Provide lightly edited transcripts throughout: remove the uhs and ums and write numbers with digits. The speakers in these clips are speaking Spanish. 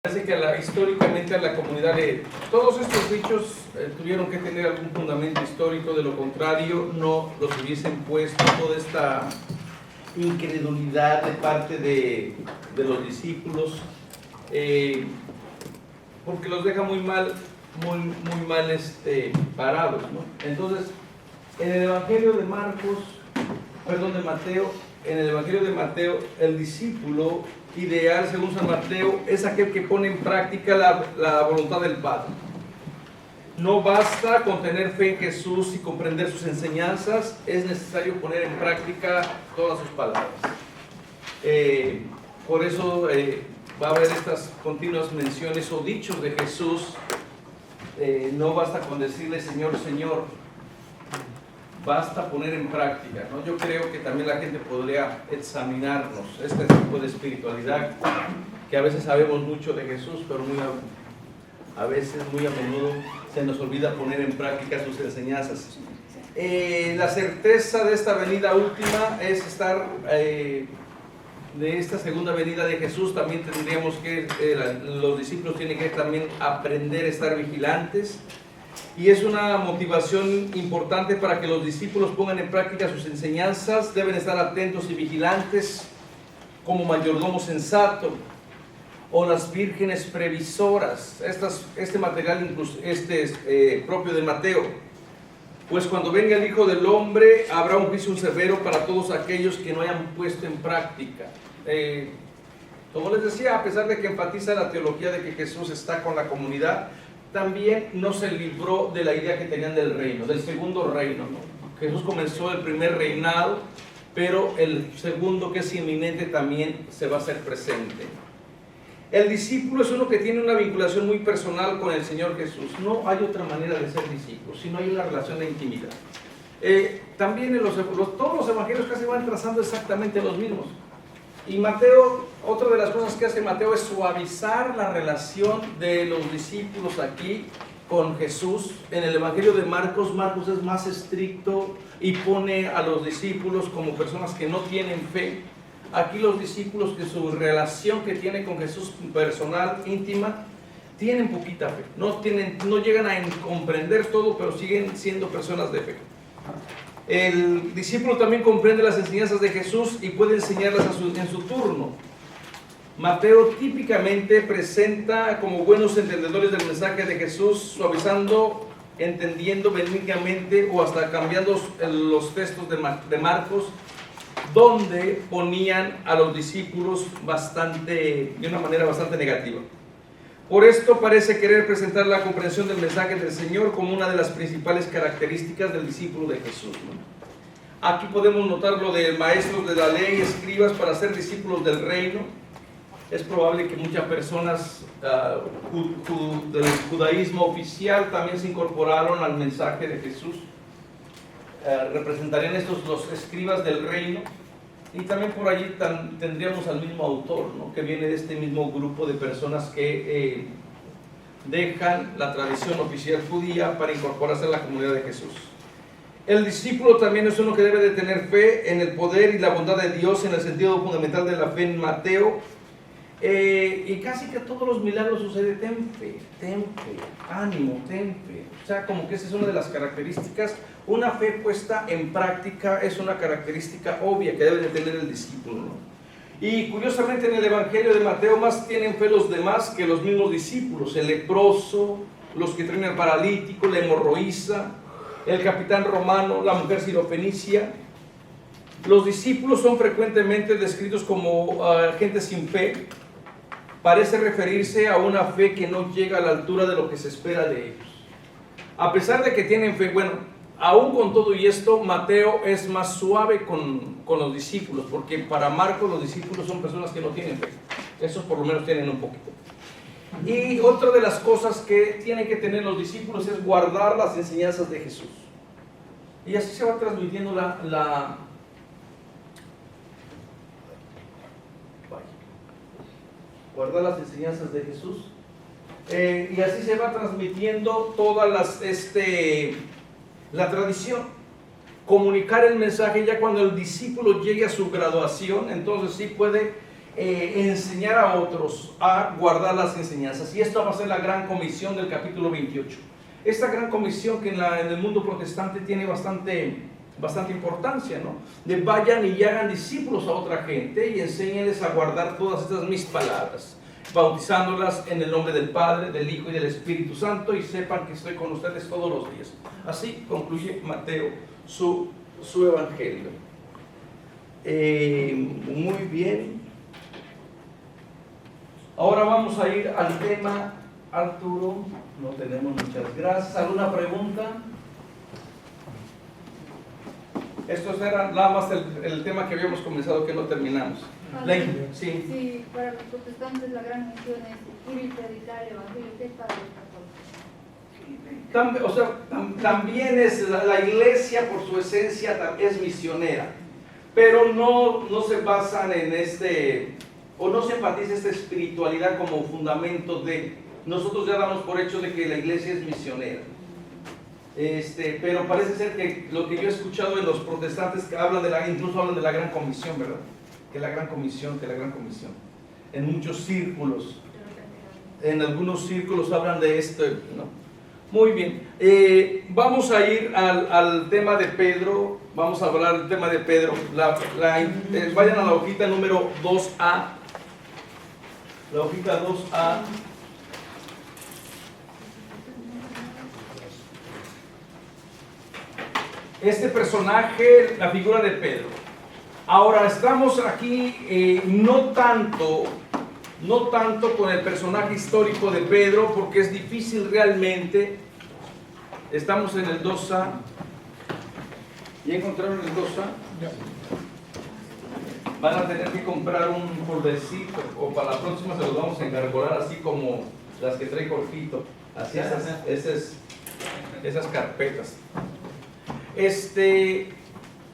Parece que históricamente a la comunidad todos estos dichos tuvieron que tener algún fundamento histórico, de lo contrario no los hubiesen puesto toda esta incredulidad de parte de los discípulos, porque los deja muy mal parados, ¿no? Entonces, en el Evangelio de Mateo, en el Evangelio de Mateo, el discípulo ideal, según San Mateo, es aquel que pone en práctica la voluntad del Padre. No basta con tener fe en Jesús y comprender sus enseñanzas, es necesario poner en práctica todas sus palabras. Por eso va a haber estas continuas menciones o dichos de Jesús. No basta con decirle Señor, Señor, basta poner en práctica, ¿no? Yo creo que también la gente podría examinarnos este tipo de espiritualidad, que a veces sabemos mucho de Jesús, pero muy a menudo se nos olvida poner en práctica sus enseñanzas. La certeza de esta venida última es estar, de esta segunda venida de Jesús, también tendríamos que, los discípulos tienen que también aprender a estar vigilantes. Y es una motivación importante para que los discípulos pongan en práctica sus enseñanzas. Deben estar atentos y vigilantes como mayordomo sensato o las vírgenes previsoras. Este material incluso, propio de Mateo. Pues cuando venga el Hijo del Hombre habrá un juicio severo para todos aquellos que no hayan puesto en práctica. Como les decía, a pesar de que enfatiza la teología de que Jesús está con la comunidad, también no se libró de la idea que tenían del reino, del segundo reino, ¿no? Jesús comenzó el primer reinado, pero el segundo, que es inminente, también se va a hacer presente. El discípulo es uno que tiene una vinculación muy personal con el Señor Jesús. No hay otra manera de ser discípulo, sino hay una relación de intimidad. También todos los evangelios casi van trazando exactamente los mismos. Y Mateo, otra de las cosas que hace Mateo es suavizar la relación de los discípulos aquí con Jesús. En el Evangelio de Marcos es más estricto y pone a los discípulos como personas que no tienen fe. Aquí los discípulos, que su relación que tienen con Jesús personal, íntima, tienen poquita fe. No llegan a comprender todo, pero siguen siendo personas de fe. El discípulo también comprende las enseñanzas de Jesús y puede enseñarlas en su turno. Mateo típicamente presenta como buenos entendedores del mensaje de Jesús, suavizando, entendiendo benignamente o hasta cambiando los textos de Marcos, donde ponían a los discípulos de una manera bastante negativa. Por esto parece querer presentar la comprensión del mensaje del Señor como una de las principales características del discípulo de Jesús, ¿no? Aquí podemos notar lo de maestros de la ley, escribas, para ser discípulos del reino. Es probable que muchas personas del judaísmo oficial también se incorporaron al mensaje de Jesús. Representarían estos los escribas del reino. Y también por allí tendríamos al mismo autor, ¿no? Que viene de este mismo grupo de personas que dejan la tradición oficial judía para incorporarse a la comunidad de Jesús. El discípulo también es uno que debe de tener fe en el poder y la bondad de Dios, en el sentido fundamental de la fe en Mateo. Y casi que todos los milagros suceden: ten fe, ánimo, ten fe. O sea, como que esa es una de las características. Una fe puesta en práctica es una característica obvia que debe de tener el discípulo, ¿no? Y curiosamente en el Evangelio de Mateo más tienen fe los demás que los mismos discípulos. El leproso, los que traen al paralítico, la hemorroísa, el capitán romano, la mujer sirofenicia. Los discípulos son frecuentemente descritos como gente sin fe. Parece referirse a una fe que no llega a la altura de lo que se espera de ellos. A pesar de que tienen fe, aún con todo y esto, Mateo es más suave con los discípulos, porque para Marcos los discípulos son personas que no tienen fe. Esos por lo menos tienen un poquito. Y otra de las cosas que tienen que tener los discípulos es guardar las enseñanzas de Jesús. Y así se va transmitiendo guardar las enseñanzas de Jesús. Y así se va transmitiendo toda la tradición. Comunicar el mensaje, ya cuando el discípulo llegue a su graduación, entonces sí puede enseñar a otros a guardar las enseñanzas. Y esto va a ser la gran comisión del capítulo 28. Esta gran comisión que en el mundo protestante tiene bastante importancia, ¿no? De vayan y hagan discípulos a otra gente y enséñenles a guardar todas estas mis palabras, bautizándolas en el nombre del Padre, del Hijo y del Espíritu Santo, y sepan que estoy con ustedes todos los días. Así concluye Mateo su evangelio. Muy bien. Ahora vamos a ir al tema. Arturo, no tenemos, muchas gracias. ¿Alguna pregunta? Estos eran nada más el tema que habíamos comenzado, que no terminamos. Sí. Sí, para los protestantes la gran misión es ir y predicar el evangelio. ¿Qué es para los católicos? También es la iglesia, por su esencia, es misionera, pero no se basan en o no se enfatiza esta espiritualidad como fundamento de. Nosotros ya damos por hecho de que la iglesia es misionera. Pero parece ser que lo que yo he escuchado de los protestantes que incluso hablan de la gran comisión, ¿verdad? Que la gran comisión. En muchos círculos, en algunos círculos hablan de esto, ¿no? Muy bien. Vamos a ir al tema de Pedro. Vamos a hablar del tema de Pedro. Vayan a la hojita número 2A. La hojita 2A. Este personaje, la figura de Pedro. Ahora estamos aquí no tanto con el personaje histórico de Pedro, porque es difícil realmente. Estamos en el 2A. ¿Ya encontraron el 2A? Van a tener que comprar un foldercito, o para la próxima se los vamos a engargolar así como las que trae Jorgito. Así esas carpetas.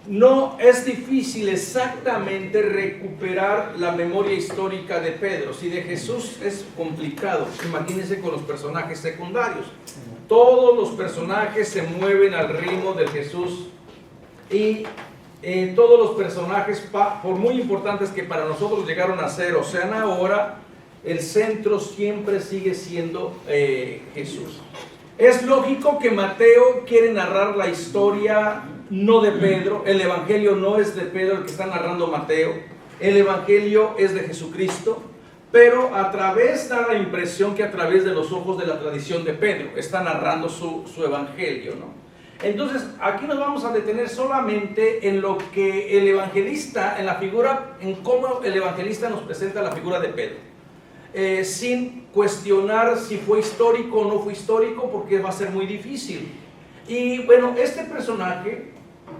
No es difícil exactamente recuperar la memoria histórica de Pedro. Si de Jesús es complicado, imagínense con los personajes secundarios. Todos los personajes se mueven al ritmo de Jesús, y todos los personajes, por muy importantes que para nosotros llegaron a ser o sean ahora, el centro siempre sigue siendo Jesús. Es lógico que Mateo quiere narrar la historia no de Pedro. El evangelio no es de Pedro el que está narrando Mateo. El evangelio es de Jesucristo, pero da la impresión que a través de los ojos de la tradición de Pedro está narrando su evangelio, ¿no? Entonces aquí nos vamos a detener solamente en lo que el evangelista, en cómo el evangelista nos presenta la figura de Pedro. Sin cuestionar si fue histórico o no fue histórico, porque va a ser muy difícil. Y bueno, este personaje,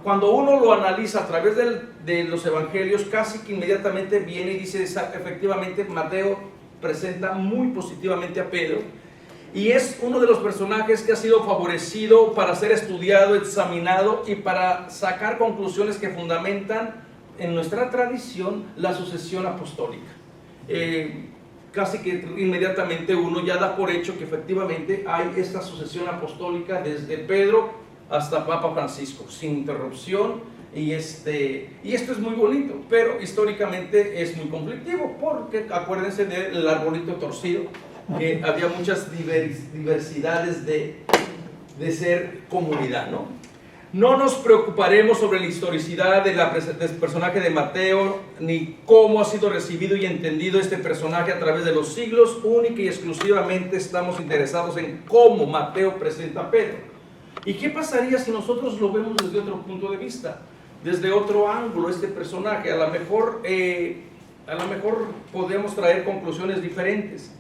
cuando uno lo analiza a través de los evangelios, casi que inmediatamente viene y dice, efectivamente Mateo presenta muy positivamente a Pedro, y es uno de los personajes que ha sido favorecido para ser estudiado, examinado y para sacar conclusiones que fundamentan en nuestra tradición la sucesión apostólica. Casi que inmediatamente uno ya da por hecho que efectivamente hay esta sucesión apostólica desde Pedro hasta Papa Francisco, sin interrupción, y esto es muy bonito, pero históricamente es muy conflictivo, porque acuérdense del arbolito torcido, que había muchas diversidades de ser comunidad, ¿no? No nos preocuparemos sobre la historicidad del personaje de Mateo, ni cómo ha sido recibido y entendido este personaje a través de los siglos. Única y exclusivamente estamos interesados en cómo Mateo presenta a Pedro. ¿Y qué pasaría si nosotros lo vemos desde otro punto de vista? Desde otro ángulo, este personaje. A lo mejor podemos traer conclusiones diferentes.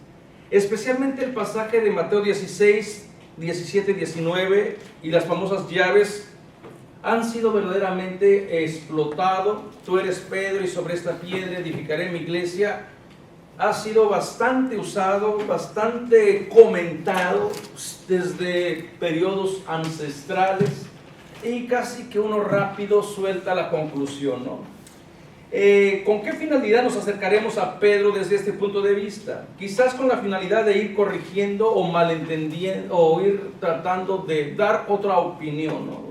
Especialmente el pasaje de Mateo 16, 17, 19 y las famosas llaves han sido verdaderamente explotado. Tú eres Pedro y sobre esta piedra edificaré mi iglesia. Ha sido bastante usado, bastante comentado desde periodos ancestrales, y casi que uno rápido suelta la conclusión, ¿no? ¿Con qué finalidad nos acercaremos a Pedro desde este punto de vista? Quizás con la finalidad de ir corrigiendo o malentendiendo, o ir tratando de dar otra opinión, ¿no?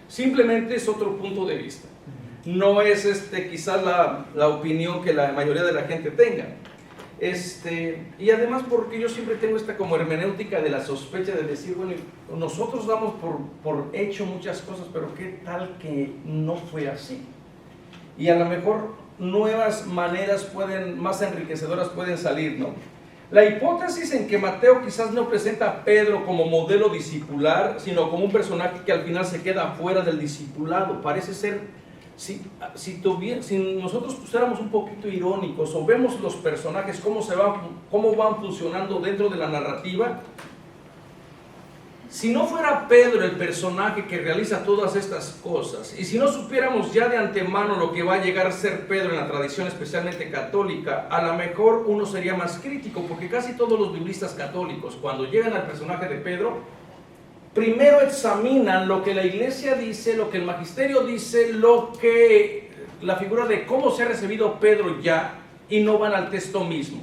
Simplemente es otro punto de vista. no es quizás la opinión que la mayoría de la gente tenga. Y además porque yo siempre tengo esta como hermenéutica de la sospecha de decir, bueno, nosotros damos por hecho muchas cosas, pero ¿qué tal que no fue así? Y a lo mejor nuevas maneras más enriquecedoras pueden salir, ¿no? La hipótesis en que Mateo quizás no presenta a Pedro como modelo discipular, sino como un personaje que al final se queda fuera del discipulado, parece ser, si nosotros fuéramos un poquito irónicos o vemos los personajes, cómo van funcionando dentro de la narrativa, si no fuera Pedro el personaje que realiza todas estas cosas, y si no supiéramos ya de antemano lo que va a llegar a ser Pedro en la tradición especialmente católica, a lo mejor uno sería más crítico, porque casi todos los biblistas católicos, cuando llegan al personaje de Pedro, primero examinan lo que la iglesia dice, lo que el magisterio dice, la figura de cómo se ha recibido Pedro ya, y no van al texto mismo.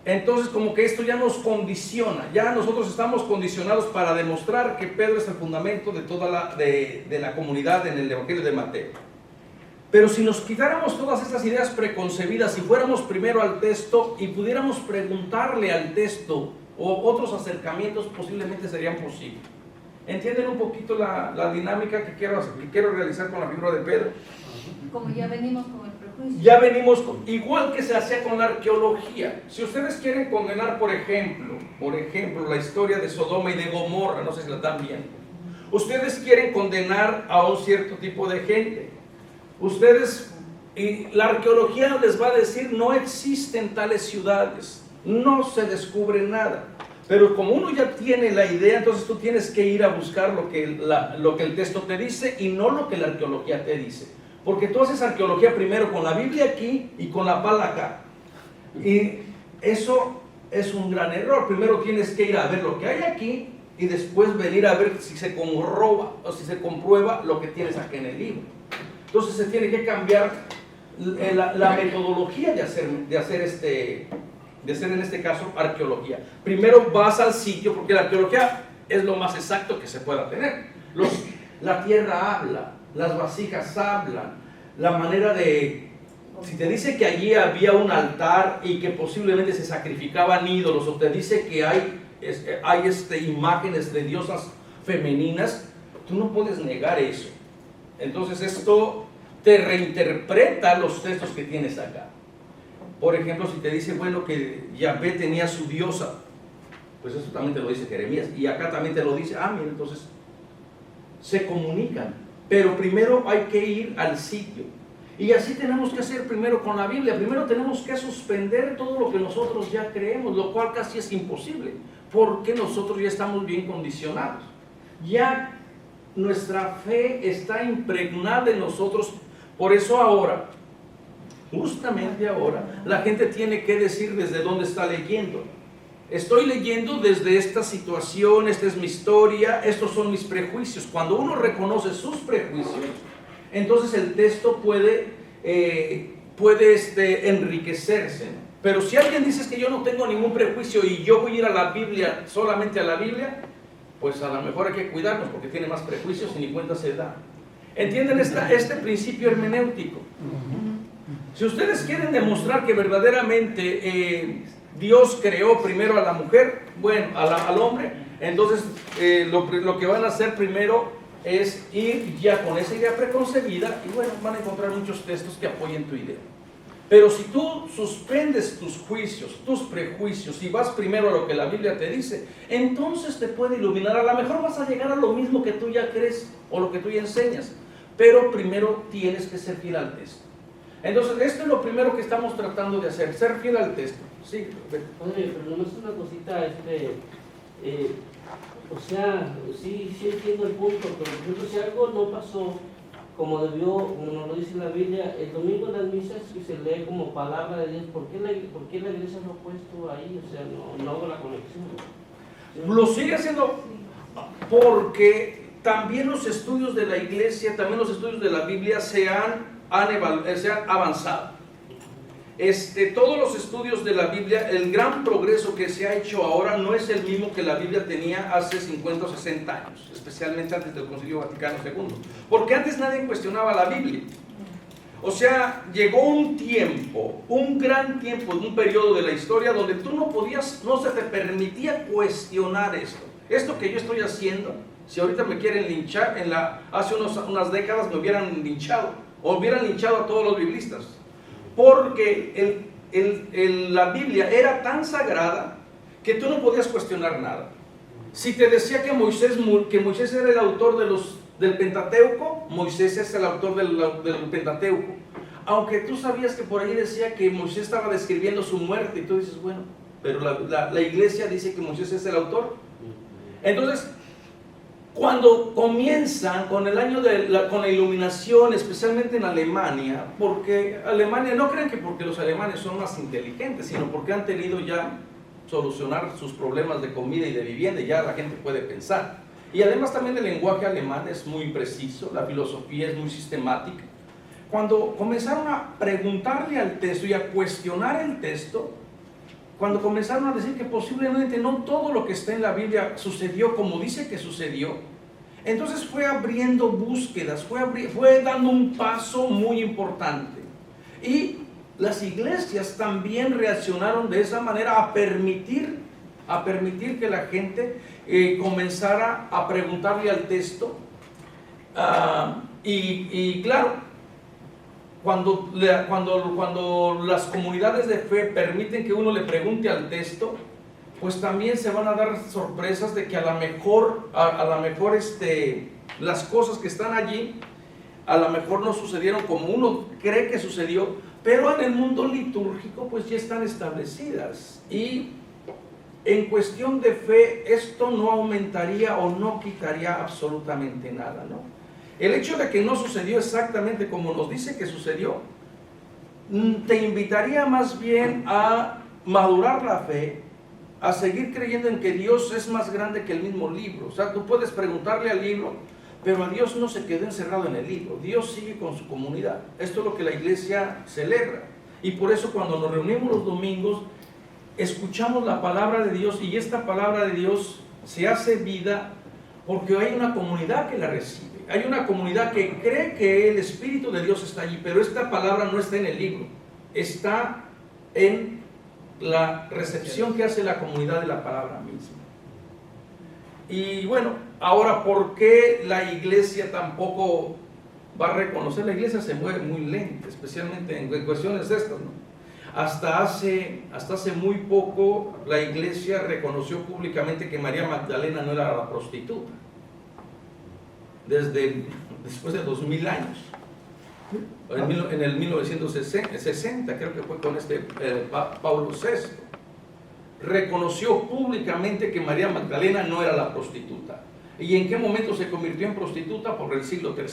Entonces como que esto ya nos condiciona, ya nosotros estamos condicionados para demostrar que Pedro es el fundamento de toda la comunidad en el Evangelio de Mateo. Pero si nos quitáramos todas estas ideas preconcebidas y fuéramos primero al texto y pudiéramos preguntarle al texto o otros acercamientos, posiblemente serían posibles. ¿Entienden un poquito la dinámica que quiero realizar con la figura de Pedro? Como ya venimos con el prejuicio. Ya venimos, igual que se hacía con la arqueología. Si ustedes quieren condenar, por ejemplo, la historia de Sodoma y de Gomorra, no sé si la están viendo. Ustedes quieren condenar a un cierto tipo de gente. Y la arqueología les va a decir, no existen tales ciudades, no se descubre nada. Pero como uno ya tiene la idea, entonces tú tienes que ir a buscar lo que el texto te dice y no lo que la arqueología te dice. Porque tú haces arqueología primero con la Biblia aquí y con la pala acá. Y eso es un gran error. Primero tienes que ir a ver lo que hay aquí y después venir a ver si se corroba o si se comprueba lo que tienes aquí en el libro. Entonces se tiene que cambiar la metodología de hacer en este caso arqueología. Primero vas al sitio, porque la arqueología es lo más exacto que se pueda tener. La tierra habla, las vasijas hablan, la manera de... Si te dice que allí había un altar y que posiblemente se sacrificaban ídolos, o te dice que hay imágenes de diosas femeninas, tú no puedes negar eso. Entonces esto te reinterpreta los textos que tienes acá. Por ejemplo, si te dice, bueno, que Yahvé tenía su diosa, pues eso también te lo dice Jeremías, y acá también te lo dice, mira, entonces se comunican, pero primero hay que ir al sitio, y así tenemos que hacer primero con la Biblia. Primero tenemos que suspender todo lo que nosotros ya creemos, lo cual casi es imposible, porque nosotros ya estamos bien condicionados, ya nuestra fe está impregnada en nosotros. Por eso ahora, justamente ahora, la gente tiene que decir desde dónde está leyendo. Estoy leyendo desde esta situación, esta es mi historia, estos son mis prejuicios. Cuando uno reconoce sus prejuicios, entonces el texto puede enriquecerse. Pero si alguien dice que yo no tengo ningún prejuicio y yo voy a ir a la Biblia, solamente a la Biblia, pues a lo mejor hay que cuidarnos porque tiene más prejuicios y ni cuenta se da. ¿Entienden este principio hermenéutico? Si ustedes quieren demostrar que verdaderamente Dios creó primero a la mujer, bueno, al hombre, entonces lo que van a hacer primero es ir ya con esa idea preconcebida y bueno, van a encontrar muchos textos que apoyen tu idea. Pero si tú suspendes tus juicios, tus prejuicios y vas primero a lo que la Biblia te dice, entonces te puede iluminar. A lo mejor vas a llegar a lo mismo que tú ya crees o lo que tú ya enseñas, pero primero tienes que ser fiel al texto. Entonces, esto es lo primero que estamos tratando de hacer, ser fiel al texto. Sí, Oye, pero no es una cosita, o sea, sí entiendo el punto, pero por ejemplo, si algo no pasó como nos lo dice la Biblia, el domingo en las misas se lee como palabra de Dios, ¿por qué la iglesia lo ha puesto ahí? O sea, no hago la conexión. Lo sigue haciendo porque también los estudios de la iglesia, también los estudios de la Biblia se han avanzado. todos los estudios de la Biblia, el gran progreso que se ha hecho ahora no es el mismo que la Biblia tenía hace 50 o 60 años, especialmente antes del Concilio Vaticano II, porque antes nadie cuestionaba la Biblia. O sea, llegó un tiempo, un gran tiempo, un periodo de la historia donde tú no se te permitía cuestionar esto. Esto que yo estoy haciendo, si ahorita me quieren linchar, hace unas décadas me hubieran linchado, o hubieran linchado a todos los biblistas. Porque la Biblia era tan sagrada que tú no podías cuestionar nada. Si te decía que Moisés era el autor del Pentateuco, Moisés es el autor del Pentateuco. Aunque tú sabías que por ahí decía que Moisés estaba describiendo su muerte, y tú dices, bueno, pero la iglesia dice que Moisés es el autor. Entonces, cuando comienzan con con la iluminación, especialmente en Alemania, porque Alemania, no crean que porque los alemanes son más inteligentes, sino porque han tenido ya solucionar sus problemas de comida y de vivienda, y ya la gente puede pensar. Y además también el lenguaje alemán es muy preciso, la filosofía es muy sistemática. Cuando comenzaron a preguntarle al texto y a cuestionar el texto, cuando comenzaron a decir que posiblemente no todo lo que está en la Biblia sucedió como dice que sucedió, entonces fue abriendo búsquedas, fue dando un paso muy importante. Y las iglesias también reaccionaron de esa manera a permitir que la gente comenzara a preguntarle al texto. Y claro, cuando las comunidades de fe permiten que uno le pregunte al texto, pues también se van a dar sorpresas de que a lo mejor las cosas que están allí a lo mejor no sucedieron como uno cree que sucedió, pero en el mundo litúrgico pues ya están establecidas. Y en cuestión de fe esto no aumentaría o no quitaría absolutamente nada, ¿no? El hecho de que no sucedió exactamente como nos dice que sucedió, te invitaría más bien a madurar la fe, a seguir creyendo en que Dios es más grande que el mismo libro. O sea, tú puedes preguntarle al libro, pero a Dios no se quedó encerrado en el libro. Dios sigue con su comunidad. Esto es lo que la iglesia celebra. Y por eso cuando nos reunimos los domingos, escuchamos la palabra de Dios, y esta palabra de Dios se hace vida porque hay una comunidad que la recibe. Hay una comunidad que cree que el Espíritu de Dios está allí, pero esta palabra no está en el libro, está en la recepción que hace la comunidad de la palabra misma. Y bueno, ahora, ¿por qué la iglesia tampoco va a reconocer? La iglesia se mueve muy lenta, especialmente en cuestiones de estas, ¿no? Hasta hace muy poco la iglesia reconoció públicamente que María Magdalena no era la prostituta. Después de 2000 años, en el 1960, creo que fue con Pablo VI, reconoció públicamente que María Magdalena no era la prostituta. ¿Y en qué momento se convirtió en prostituta? Por el siglo III.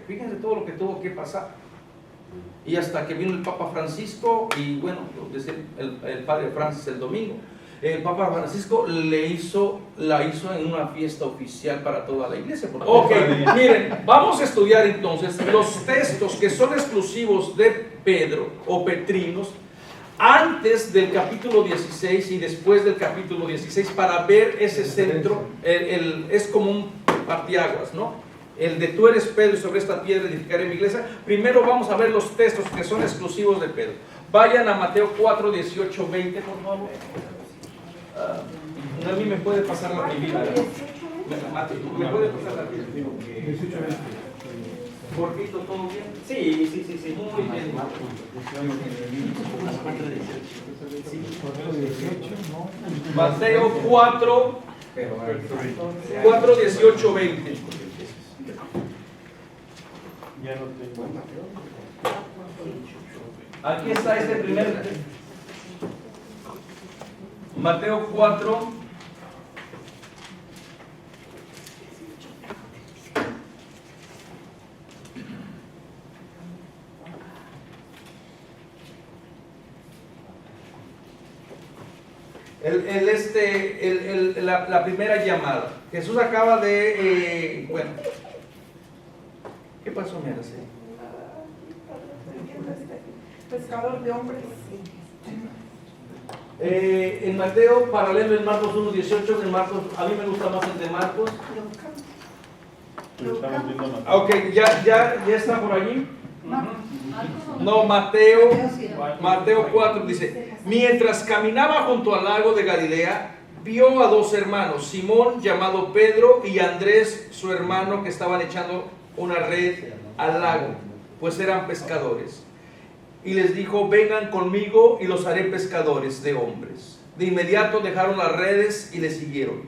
Fíjense todo lo que tuvo que pasar. Y hasta que vino el Papa Francisco, y bueno, desde el Padre Francis el domingo, el Papa Francisco la hizo en una fiesta oficial para toda la iglesia. Ok, miren, vamos a estudiar entonces los textos que son exclusivos de Pedro o Petrinos, antes del capítulo 16 y después del capítulo 16, para ver ese centro. Es como un parteaguas, ¿no? El de tú eres Pedro y sobre esta piedra edificaré mi iglesia. Primero vamos a ver los textos que son exclusivos de Pedro. Vayan a Mateo 4, 18, 20, por favor. A mí me puede pasar la Biblia. ¿Me puede pasar la Biblia? 18, 20. ¿Cortito, todo bien? Sí. Muy bien. Mateo 4, 18, 20. Ya no tengo. Aquí está este primer. Mateo 4. La primera llamada. Jesús acaba de. Bueno. ¿Qué pasó, mi Araceli? Pescador de hombres. En Mateo, paralelo en Marcos 1:18, en Marcos, a mí me gusta más el de Marcos. Estamos viendo más. Ok, ya está por allí. No, Mateo 4 dice, mientras caminaba junto al lago de Galilea, vio a dos hermanos, Simón llamado Pedro y Andrés su hermano, que estaban echando una red al lago, pues eran pescadores. Y les dijo, vengan conmigo y los haré pescadores de hombres. De inmediato dejaron las redes y le siguieron.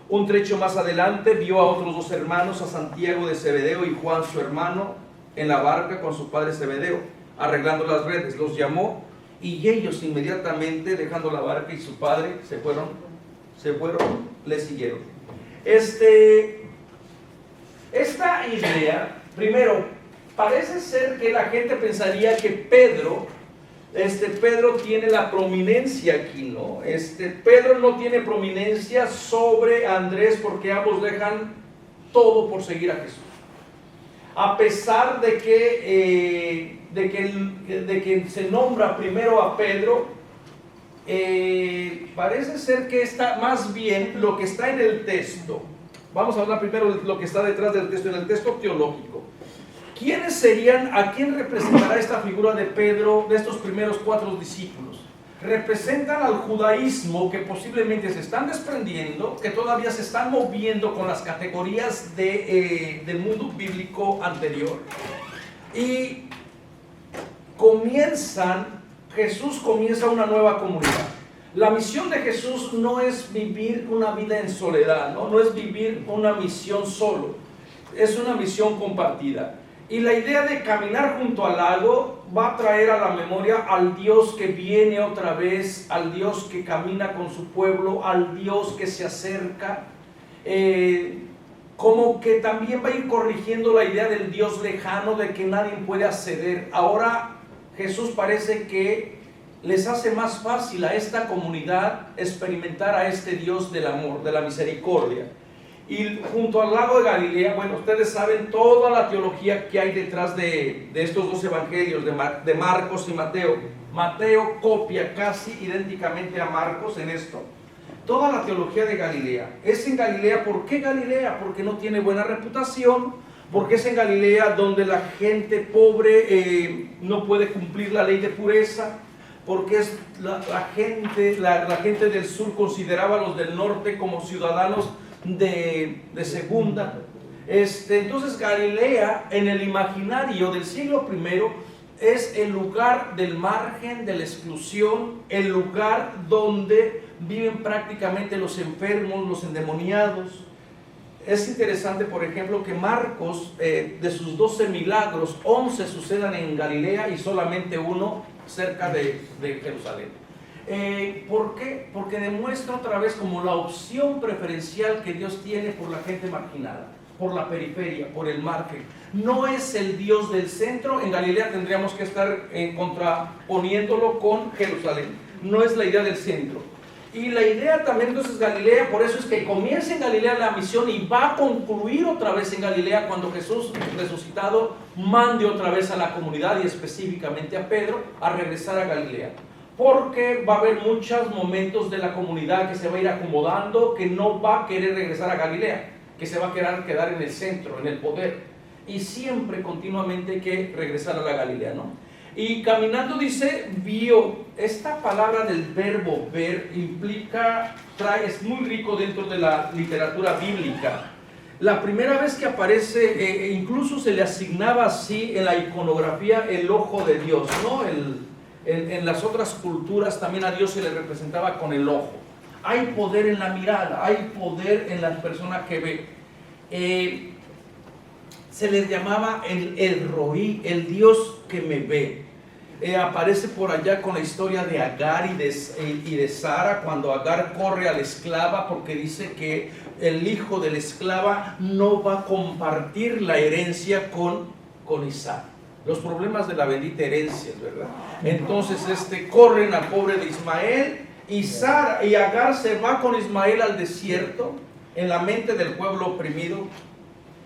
Un trecho más adelante vio a otros dos hermanos, a Santiago de Zebedeo y Juan su hermano, en la barca con su padre Zebedeo, arreglando las redes. Los llamó y ellos inmediatamente, dejando la barca y su padre, se fueron, le siguieron. Esta idea, primero, parece ser que la gente pensaría que Pedro tiene la prominencia aquí, ¿no? Pedro no tiene prominencia sobre Andrés porque ambos dejan todo por seguir a Jesús. A pesar de que se nombra primero a Pedro, parece ser que está más bien lo que está en el texto. Vamos a hablar primero de lo que está detrás del texto, en el texto teológico. ¿Quiénes serían, a quién representará esta figura de Pedro, de estos primeros 4 discípulos? Representan al judaísmo que posiblemente se están desprendiendo, que todavía se están moviendo con las categorías del mundo bíblico anterior. Y Jesús comienza una nueva comunidad. La misión de Jesús no es vivir una vida en soledad, no es vivir una misión solo, es una misión compartida. Y la idea de caminar junto al lago va a traer a la memoria al Dios que viene otra vez, al Dios que camina con su pueblo, al Dios que se acerca, como que también va a ir corrigiendo la idea del Dios lejano, de que nadie puede acceder. Ahora Jesús parece que les hace más fácil a esta comunidad experimentar a este Dios del amor, de la misericordia. Y junto al lago de Galilea, bueno, ustedes saben toda la teología que hay detrás de estos dos evangelios, de Marcos y Mateo. Mateo copia casi idénticamente a Marcos en esto. Toda la teología de Galilea. Es en Galilea. ¿Por qué Galilea? Porque no tiene buena reputación, porque es en Galilea donde la gente pobre no puede cumplir la ley de pureza, porque es la gente del sur consideraba a los del norte como ciudadanos de segunda. Entonces Galilea, en el imaginario del siglo I, es el lugar del margen, de la exclusión, el lugar donde viven prácticamente los enfermos, los endemoniados. Es interesante, por ejemplo, que Marcos, de sus 12 milagros, 11 sucedan en Galilea y solamente uno cerca de Jerusalén. ¿Por qué? Porque demuestra otra vez como la opción preferencial que Dios tiene por la gente marginada, por la periferia, por el margen. No es el Dios del centro. En Galilea tendríamos que estar contraponiéndolo con Jerusalén. No es la idea del centro. Y la idea también entonces Galilea, por eso es que comienza en Galilea la misión y va a concluir otra vez en Galilea cuando Jesús resucitado mande otra vez a la comunidad y específicamente a Pedro a regresar a Galilea. Porque va a haber muchos momentos de la comunidad que se va a ir acomodando, que no va a querer regresar a Galilea, que se va a quedar en el centro, en el poder. Y siempre, continuamente hay que regresar a la Galilea, ¿no? Y caminando, dice, vio. Esta palabra del verbo ver es muy rico dentro de la literatura bíblica. La primera vez que aparece, incluso se le asignaba así en la iconografía el ojo de Dios, ¿no? En las otras culturas también a Dios se le representaba con el ojo. Hay poder en la mirada, hay poder en la persona que ve. Se les llamaba el Roí, el Dios que me ve. Aparece por allá con la historia de Agar y de Sara, cuando Agar corre a la esclava porque dice que el hijo de la esclava no va a compartir la herencia con Isaac. Los problemas de la bendita herencia, ¿verdad? Entonces corren al pobre de Ismael y Agar se va con Ismael al desierto en la mente del pueblo oprimido.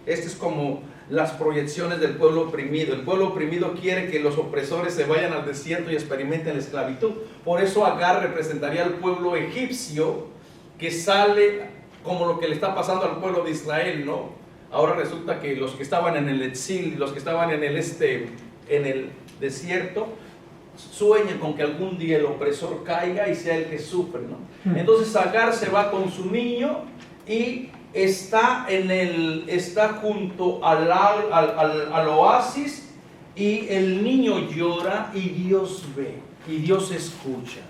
Es como las proyecciones del pueblo oprimido. El pueblo oprimido quiere que los opresores se vayan al desierto y experimenten la esclavitud. Por eso Agar representaría al pueblo egipcio que sale como lo que le está pasando al pueblo de Israel, ¿no? Ahora resulta que los que estaban en el exilio, los que estaban en el desierto, sueñan con que algún día el opresor caiga y sea el que sufre, ¿no? Entonces Agar se va con su niño y está junto al oasis, y el niño llora y Dios ve y Dios escucha.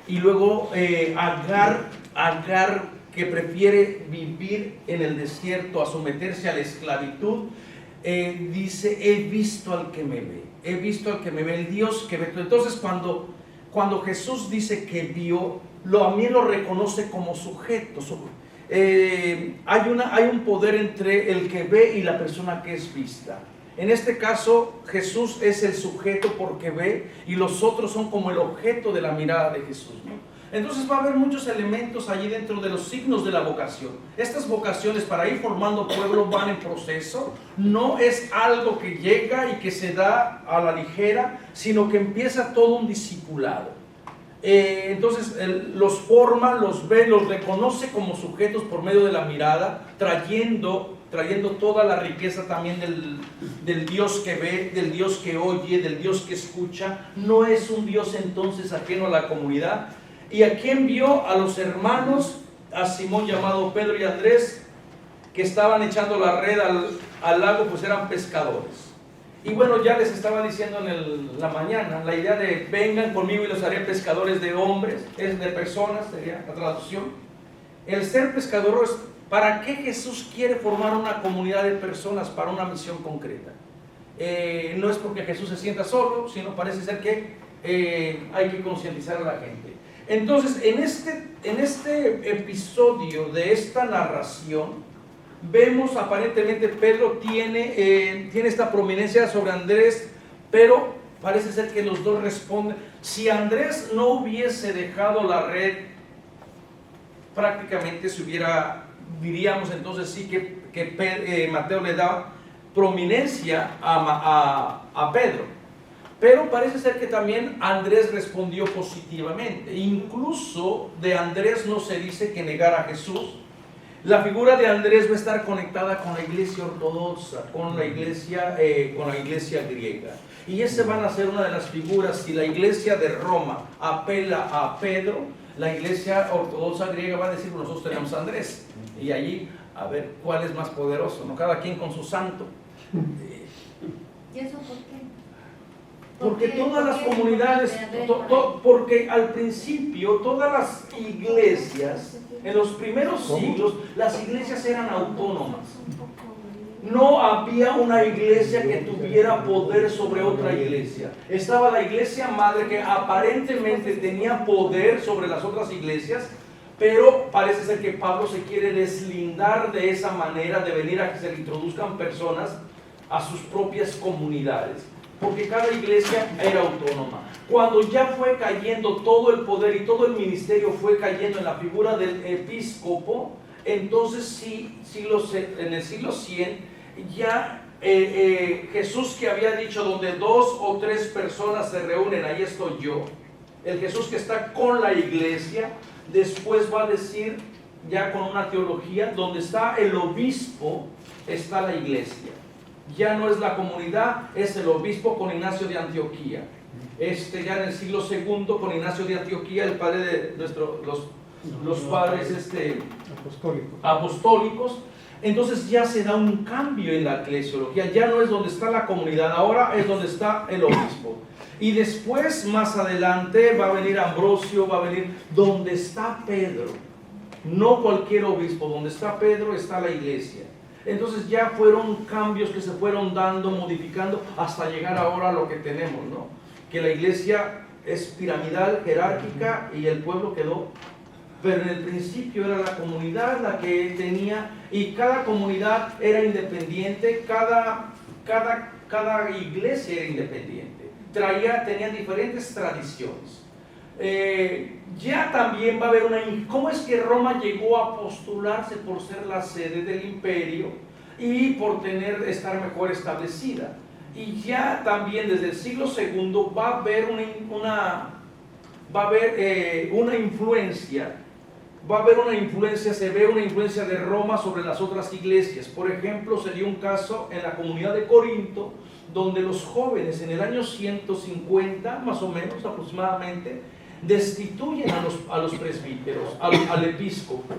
Y luego Agar, que prefiere vivir en el desierto a someterse a la esclavitud, dice: he visto al que me ve, he visto al que me ve, el Dios que ve. Entonces cuando Jesús dice que vio, también lo reconoce como sujeto. Hay un poder entre el que ve y la persona que es vista. En este caso, Jesús es el sujeto porque ve, y los otros son como el objeto de la mirada de Jesús, ¿no? Entonces va a haber muchos elementos allí dentro de los signos de la vocación. Estas vocaciones para ir formando pueblo van en proceso. No es algo que llega y que se da a la ligera, sino que empieza todo un discipulado. Entonces los forma, los ve, los reconoce como sujetos por medio de la mirada, trayendo toda la riqueza también del Dios que ve, del Dios que oye, del Dios que escucha. No es un Dios entonces ajeno a la comunidad. ¿Y a quién vio? A los hermanos, a Simón llamado Pedro y Andrés, que estaban echando la red al lago, pues eran pescadores. Y bueno, ya les estaba diciendo en la mañana, la idea de vengan conmigo y los haré pescadores de hombres, es de personas, sería la traducción. El ser pescador es, ¿para qué Jesús quiere formar una comunidad de personas para una misión concreta? No es porque Jesús se sienta solo, sino parece ser que hay que concientizar a la gente. Entonces, en este episodio de esta narración, vemos aparentemente Pedro tiene esta prominencia sobre Andrés, pero parece ser que los dos responden. Si Andrés no hubiese dejado la red, prácticamente diríamos entonces sí que Mateo le da prominencia a Pedro. Pero parece ser que también Andrés respondió positivamente. Incluso de Andrés no se dice que negara a Jesús. La figura de Andrés va a estar conectada con la iglesia ortodoxa, con la iglesia griega. Y esa van a ser una de las figuras. Si la iglesia de Roma apela a Pedro, la iglesia ortodoxa griega va a decir: nosotros tenemos a Andrés. Y allí, a ver cuál es más poderoso, ¿no? Cada quien con su santo. ¿Y eso por qué? Porque todas las comunidades, porque al principio todas las iglesias, en los primeros siglos, las iglesias eran autónomas. No había una iglesia que tuviera poder sobre otra iglesia. Estaba la iglesia madre, que aparentemente tenía poder sobre las otras iglesias, pero parece ser que Pablo se quiere deslindar de esa manera de venir a que se le introduzcan personas a sus propias comunidades, porque cada iglesia era autónoma. Cuando ya fue cayendo todo el poder y todo el ministerio fue cayendo en la figura del episcopo, entonces en el siglo 100, ya Jesús, que había dicho: donde 2 o 3 personas se reúnen, ahí estoy yo. El Jesús que está con la iglesia, después va a decir, ya con una teología: donde está el obispo, está la iglesia. Ya no es la comunidad, es el obispo, con Ignacio de Antioquía. Ya en el siglo II, con Ignacio de Antioquía, el padre de los padres apostólicos. Entonces ya se da un cambio en la eclesiología. Ya no es donde está la comunidad, ahora es donde está el obispo. Y después, más adelante, va a venir Ambrosio, va a venir donde está Pedro. No cualquier obispo, donde está Pedro está la iglesia. Entonces ya fueron cambios que se fueron dando, modificando, hasta llegar ahora a lo que tenemos, ¿no? Que la iglesia es piramidal, jerárquica, y el pueblo quedó. Pero en el principio era la comunidad la que tenía, y cada comunidad era independiente, cada iglesia era independiente, tenían diferentes tradiciones. Ya también va a haber ¿cómo es que Roma llegó a postularse por ser la sede del imperio? y por estar mejor establecida. Y ya también desde el siglo II va a haber una influencia. Se ve una influencia de Roma sobre las otras iglesias. Por ejemplo, se dio un caso en la comunidad de Corinto, donde los jóvenes en el año 150, más o menos aproximadamente, destituyen a los presbíteros, al episcopo.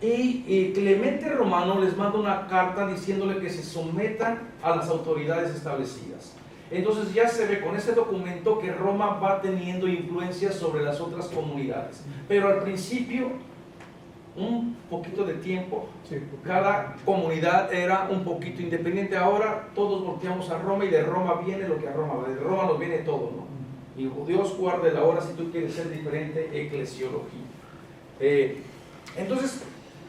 Y Clemente Romano les manda una carta diciéndole que se sometan a las autoridades establecidas. Entonces ya se ve con ese documento que Roma va teniendo influencia sobre las otras comunidades. Pero al principio, un poquito de tiempo, cada comunidad era un poquito independiente. Ahora todos volteamos a Roma y de Roma viene lo que a Roma va. De Roma nos viene todo, ¿no? Y Dios guarde la hora si tú quieres ser diferente, eclesiología. Entonces,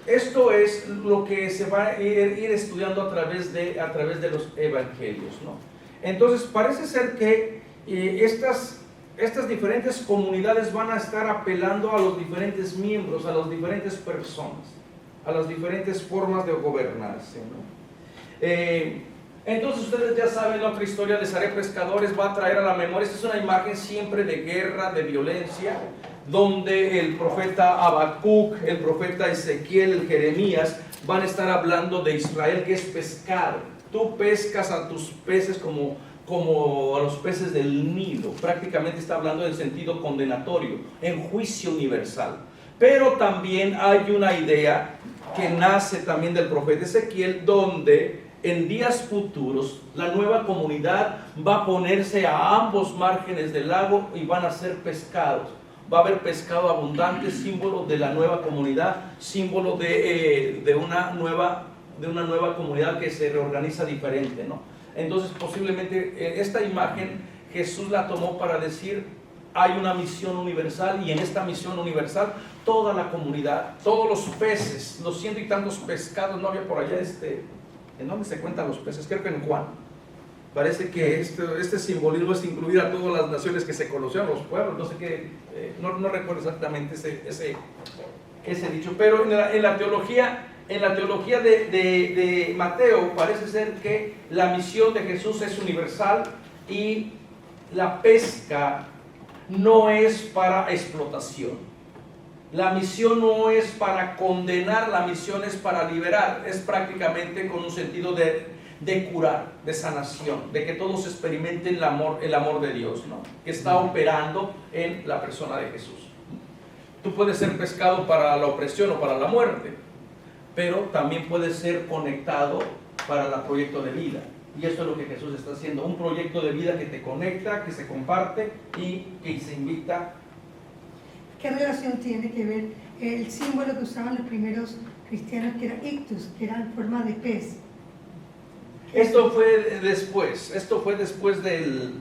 esto es lo que se va a ir estudiando a través de los evangelios, ¿no? Entonces, parece ser que estas diferentes comunidades van a estar apelando a los diferentes miembros, a las diferentes personas, a las diferentes formas de gobernarse, ¿no? Entonces ustedes ya saben la otra historia, les haré pescadores, va a traer a la memoria. Esta es una imagen siempre de guerra, de violencia, donde el profeta Habacuc, el profeta Ezequiel, el Jeremías van a estar hablando de Israel, que es pescar. Tú pescas a tus peces como a los peces del nido. Prácticamente está hablando del sentido condenatorio, en juicio universal. Pero también hay una idea que nace también del profeta Ezequiel, donde en días futuros la nueva comunidad va a ponerse a ambos márgenes del lago y van a ser pescados. Va a haber pescado abundante, símbolo de la nueva comunidad, símbolo de una nueva comunidad que se reorganiza diferente, ¿no? Entonces posiblemente esta imagen Jesús la tomó para decir: hay una misión universal, y en esta misión universal toda la comunidad, todos los peces, los 100 y tantos pescados, no había por allá ¿en dónde se cuentan los peces? Creo que en Juan. Parece que este simbolismo es incluir a todas las naciones que se conocieron, los pueblos, no sé qué, no recuerdo exactamente ese dicho, pero en la teología de Mateo parece ser que la misión de Jesús es universal y la pesca no es para explotación. La misión no es para condenar, la misión es para liberar. Es prácticamente con un sentido de curar, de sanación, de que todos experimenten el amor de Dios, ¿no? Que está operando en la persona de Jesús. Tú puedes ser pescado para la opresión o para la muerte, pero también puedes ser conectado para el proyecto de vida. Y esto es lo que Jesús está haciendo, un proyecto de vida que te conecta, que se comparte y que se invita. ¿Qué relación tiene que ver el símbolo que usaban los primeros cristianos, que era ictus, que era en forma de pez? Esto fue después el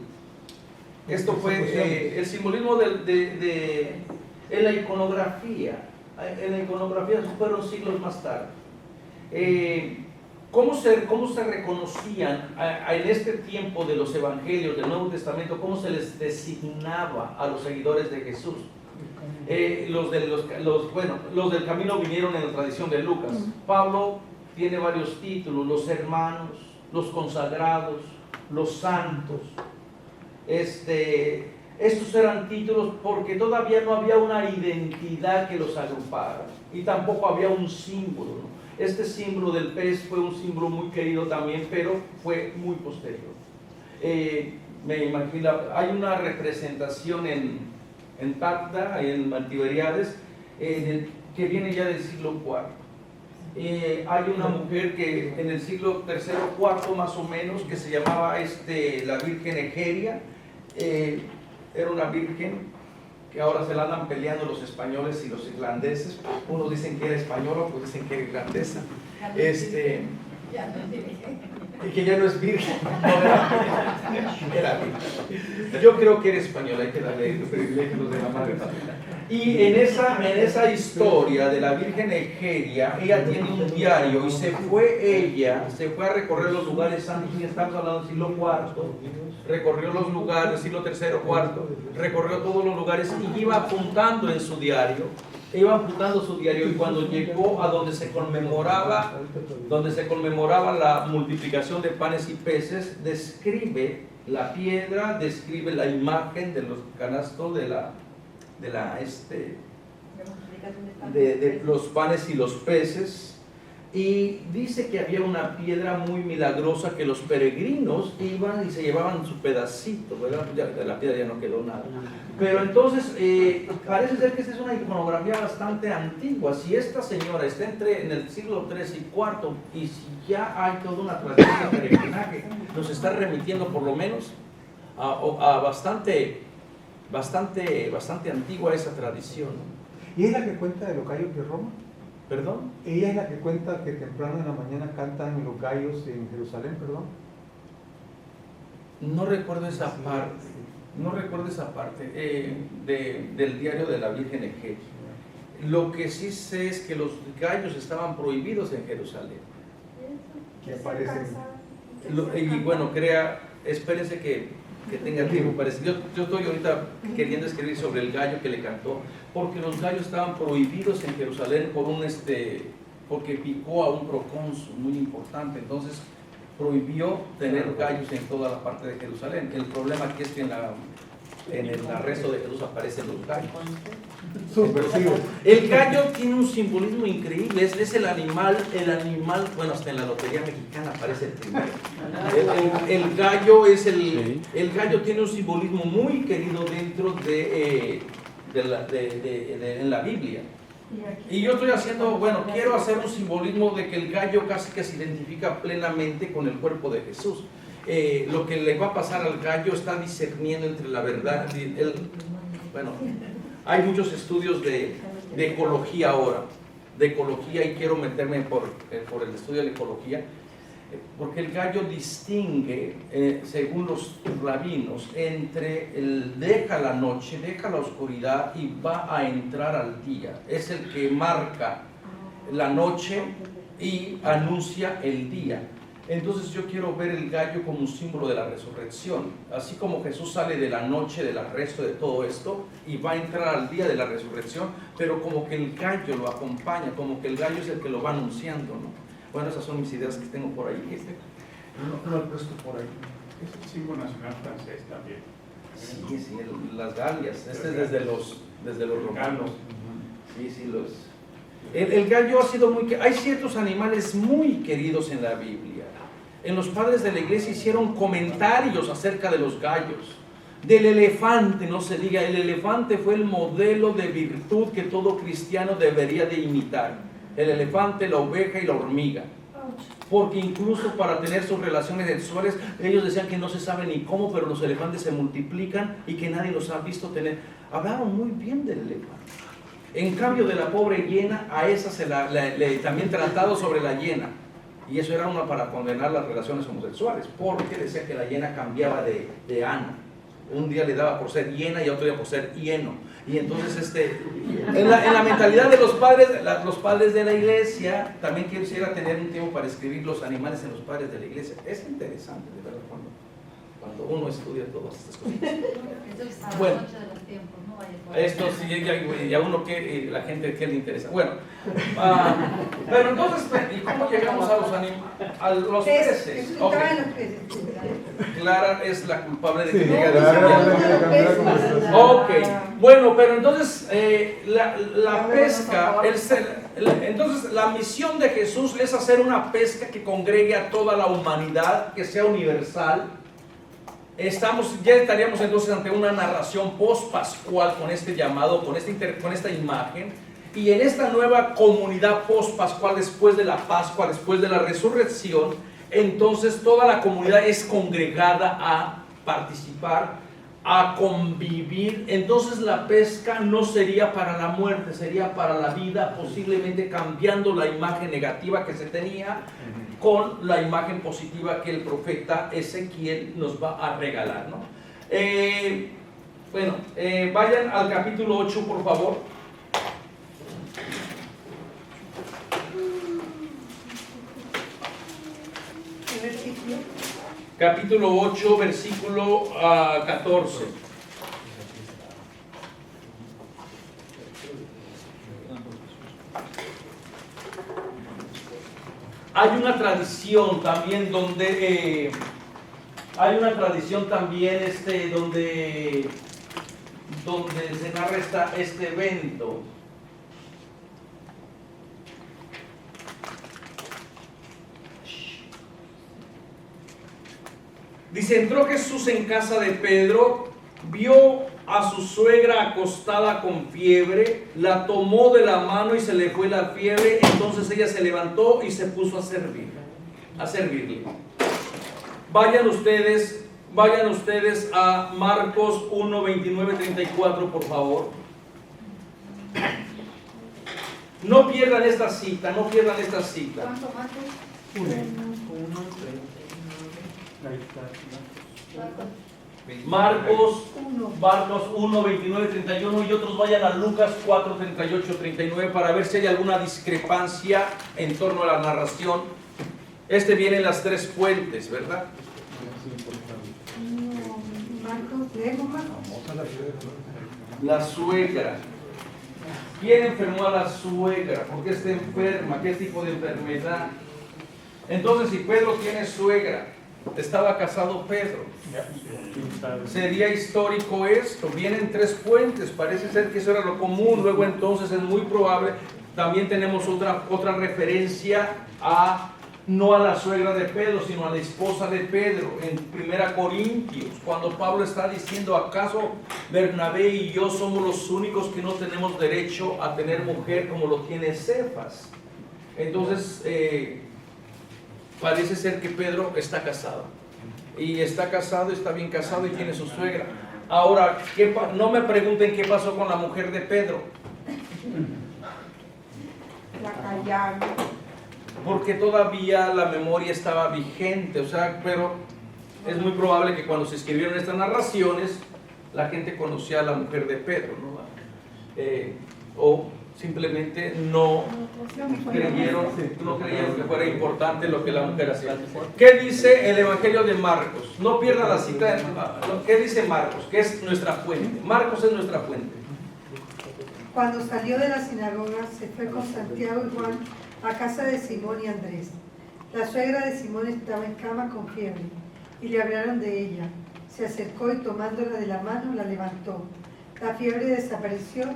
simbolismo en la iconografía. En la iconografía fueron siglos más tarde. ¿Cómo se reconocían en este tiempo de los evangelios del Nuevo Testamento? ¿Cómo se les designaba a los seguidores de Jesús? Los del camino vinieron en la tradición de Lucas. Pablo tiene varios títulos: los hermanos, los consagrados, los santos. Estos eran títulos porque todavía no había una identidad que los agrupara y tampoco había un símbolo, ¿no? Este símbolo del pez fue un símbolo muy querido también, pero fue muy posterior. Me imagino, hay una representación en Tacta, en Antiberíades, que viene ya del siglo IV. Hay una mujer que en el siglo III o IV más o menos, que se llamaba la Virgen Egeria. Era una virgen que ahora se la andan peleando los españoles y los irlandeses. Unos dicen que era española, otros dicen que era irlandesa. Y que ya no es virgen. Era virgen. Yo creo que era española, hay que darle los privilegios de la madre patria. Y en esa historia de la Virgen Egeria, ella tiene un diario y se fue a recorrer los lugares santos. Y estamos hablando del siglo IV. Recorrió los lugares, siglo III, IV, recorrió todos los lugares y iba apuntando en su diario iba apuntando su diario, y cuando llegó a donde se conmemoraba la multiplicación de panes y peces, describe la piedra, describe la imagen de los canastos de los panes y los peces, y dice que había una piedra muy milagrosa que los peregrinos iban y se llevaban su pedacito, ¿verdad? Ya, de la piedra ya no quedó nada. Pero entonces parece ser que esta es una iconografía bastante antigua. Si esta señora está en el siglo III y IV, y si ya hay toda una tradición de peregrinaje, nos está remitiendo por lo menos a bastante antigua esa tradición. ¿Y es la que cuenta de los gallos de Roma? ¿Perdón? Ella es la que cuenta que temprano en la mañana cantan los gallos en Jerusalén, perdón. No recuerdo esa parte. No recuerdo esa parte del diario de la Virgen Egea. Lo que sí sé es que los gallos estaban prohibidos en Jerusalén. Que aparecen. Y bueno, espérense que tenga tiempo para decir. Yo estoy ahorita queriendo escribir sobre el gallo que le cantó, porque los gallos estaban prohibidos en Jerusalén porque picó a un procónsul muy importante. Entonces prohibió tener gallos en toda la parte de Jerusalén. El problema aquí es que en el arresto de Jesús aparecen los gallos. Subversivos. El gallo tiene un simbolismo increíble, es el animal, bueno, hasta en la lotería mexicana aparece el primero. El gallo el gallo tiene un simbolismo muy querido dentro en la Biblia. Y yo quiero hacer un simbolismo de que el gallo casi que se identifica plenamente con el cuerpo de Jesús. Lo que le va a pasar al gallo está discerniendo entre la verdad. Hay muchos estudios de ecología ahora, y quiero meterme por el estudio de la ecología, porque el gallo distingue, según los rabinos, entre deja la noche, deja la oscuridad y va a entrar al día. Es el que marca la noche y anuncia el día. Entonces yo quiero ver el gallo como un símbolo de la resurrección. Así como Jesús sale de la noche, del arresto de todo esto, y va a entrar al día de la resurrección, pero como que el gallo lo acompaña, como que el gallo es el que lo va anunciando, ¿no? Bueno, esas son mis ideas que tengo por ahí. No he puesto por ahí. Es el símbolo nacional francés también. Sí, las Galias. Este es desde los romanos. Sí, el gallo ha sido hay ciertos animales muy queridos en la Biblia. En los padres de la iglesia hicieron comentarios acerca de los gallos. Del elefante, no se diga, el elefante fue el modelo de virtud que todo cristiano debería de imitar. El elefante, la oveja y la hormiga. Porque incluso para tener sus relaciones sexuales, ellos decían que no se sabe ni cómo, pero los elefantes se multiplican y que nadie los ha visto tener. Hablaron muy bien del elefante. En cambio de la pobre hiena, a esa también tratado sobre la hiena. Y eso era para condenar las relaciones homosexuales, porque decía que la hiena cambiaba de ano. Un día le daba por ser hiena y otro día por ser hieno. Y entonces en la mentalidad de los padres de la iglesia, también quisiera tener un tiempo para escribir los animales en los padres de la iglesia. Es interesante, de verdad, cuando uno estudia todas estas cosas. Bueno, esto sí, ya uno que la gente que le interesa. Bueno, pero entonces, ¿y cómo llegamos a los peces? Okay. Clara es la culpable de que llegue a Ok, bueno, pero entonces la pesca, entonces la misión de Jesús es hacer una pesca que congregue a toda la humanidad, que sea universal. Ya estaríamos entonces ante una narración post-pascual con este llamado, con esta imagen, y en esta nueva comunidad post-pascual, después de la Pascua, después de la resurrección, entonces toda la comunidad es congregada a participar, a convivir. Entonces la pesca no sería para la muerte, sería para la vida, posiblemente cambiando la imagen negativa que se tenía con la imagen positiva que el profeta Ezequiel nos va a regalar, ¿no? Vayan al capítulo 8, por favor. Capítulo 8, versículo 14. hay una tradición también donde donde se narra este evento. Dice, entró Jesús en casa de Pedro, vio a su suegra acostada con fiebre, la tomó de la mano y se le fue la fiebre, entonces ella se levantó y se puso a servirle. Vayan ustedes a Marcos 1, 29, 34, por favor. No pierdan esta cita. ¿Cuánto Marcos? Marcos 1, 29, 31 y otros vayan a Lucas 4, 38, 39 para ver si hay alguna discrepancia en torno a la narración. Viene en las tres fuentes, ¿verdad? Marcos, leemos Marcos. La suegra. ¿Quién enfermó a la suegra? ¿Por qué está enferma? ¿Qué tipo de enfermedad? Entonces, si Pedro tiene suegra, estaba casado Pedro, sería histórico esto. Vienen tres fuentes, parece ser que eso era lo común. Luego entonces es muy probable, también tenemos otra referencia no a la suegra de Pedro, sino a la esposa de Pedro, en 1 Corintios, cuando Pablo está diciendo, ¿acaso Bernabé y yo somos los únicos que no tenemos derecho a tener mujer como lo tiene Cefas? Entonces, parece ser que Pedro está casado. Y está bien casado y tiene su suegra. Ahora, no me pregunten qué pasó con la mujer de Pedro. La callaron. Porque todavía la memoria estaba vigente, pero es muy probable que cuando se escribieron estas narraciones, la gente conocía a la mujer de Pedro, ¿no? O simplemente no creyeron que fuera importante lo que la mujer hacía. ¿Qué dice el Evangelio de Marcos? No pierda la cita. ¿Qué dice Marcos? Que es nuestra fuente. Marcos es nuestra fuente. Cuando salió de la sinagoga, se fue con Santiago y Juan a casa de Simón y Andrés. La suegra de Simón estaba en cama con fiebre, y le hablaron de ella. Se acercó y tomándola de la mano, la levantó. La fiebre desapareció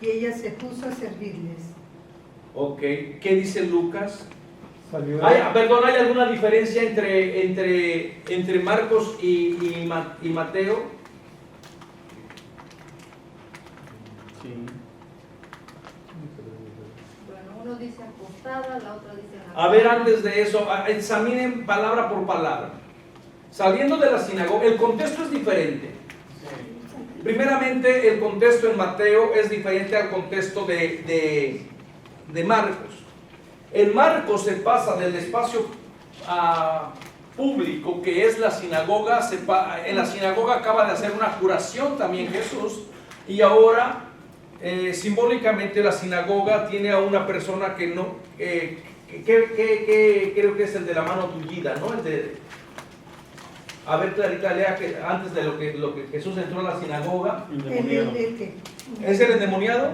y ella se puso a servirles. Ok, ¿qué dice Lucas? ¿Hay alguna diferencia entre Marcos y Mateo? Sí. Uno dice acostada, la otra dice en la A ver, antes de eso, examinen palabra por palabra. Saliendo de la sinagoga, el contexto es diferente. Primeramente, el contexto en Mateo es diferente al contexto de Marcos. En Marcos se pasa del espacio público, que es la sinagoga. En la sinagoga acaba de hacer una curación también Jesús, y ahora simbólicamente la sinagoga tiene a una persona que no, creo que es el de la mano tullida, ¿no? A ver, Clarita, lea que antes de lo que Jesús entró a la sinagoga. ¿Es el endemoniado?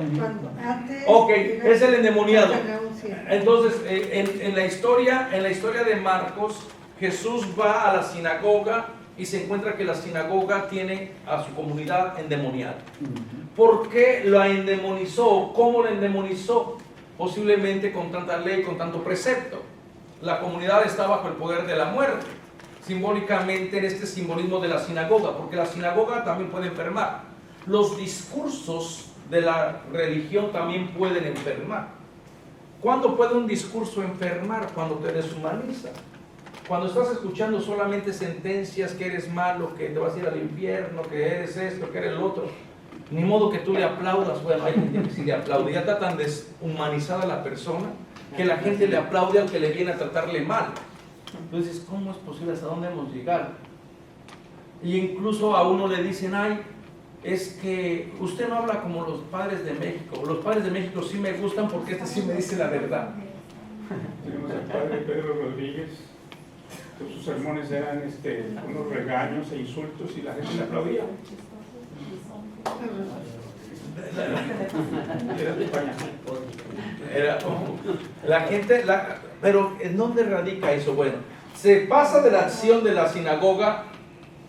Ok, es el endemoniado. Entonces, en la historia de Marcos, Jesús va a la sinagoga y se encuentra que la sinagoga tiene a su comunidad endemoniada. ¿Por qué la endemonizó? ¿Cómo la endemonizó? Posiblemente con tanta ley, con tanto precepto. La comunidad está bajo el poder de la muerte. Simbólicamente en este simbolismo de la sinagoga, porque la sinagoga también puede enfermar. Los discursos de la religión también pueden enfermar. ¿Cuándo puede un discurso enfermar? Cuando te deshumaniza. Cuando estás escuchando solamente sentencias que eres malo, que te vas a ir al infierno, que eres esto, que eres lo otro. Ni modo que tú le aplaudas. Bueno, hay gente que sí le aplaude. Ya está tan deshumanizada la persona que la gente le aplaude al que le viene a tratarle mal. Entonces, ¿cómo es posible? ¿Hasta dónde hemos llegado? Y incluso a uno le dicen, ay, es que usted no habla como los padres de México. Los padres de México sí me gustan porque este sí me dice la verdad. Tenemos al padre Pedro Rodríguez. Sus sermones eran unos regaños e insultos y la gente le aplaudía. Era de España. Era, la gente, pero ¿en dónde radica eso? Bueno, se pasa de la acción de la sinagoga.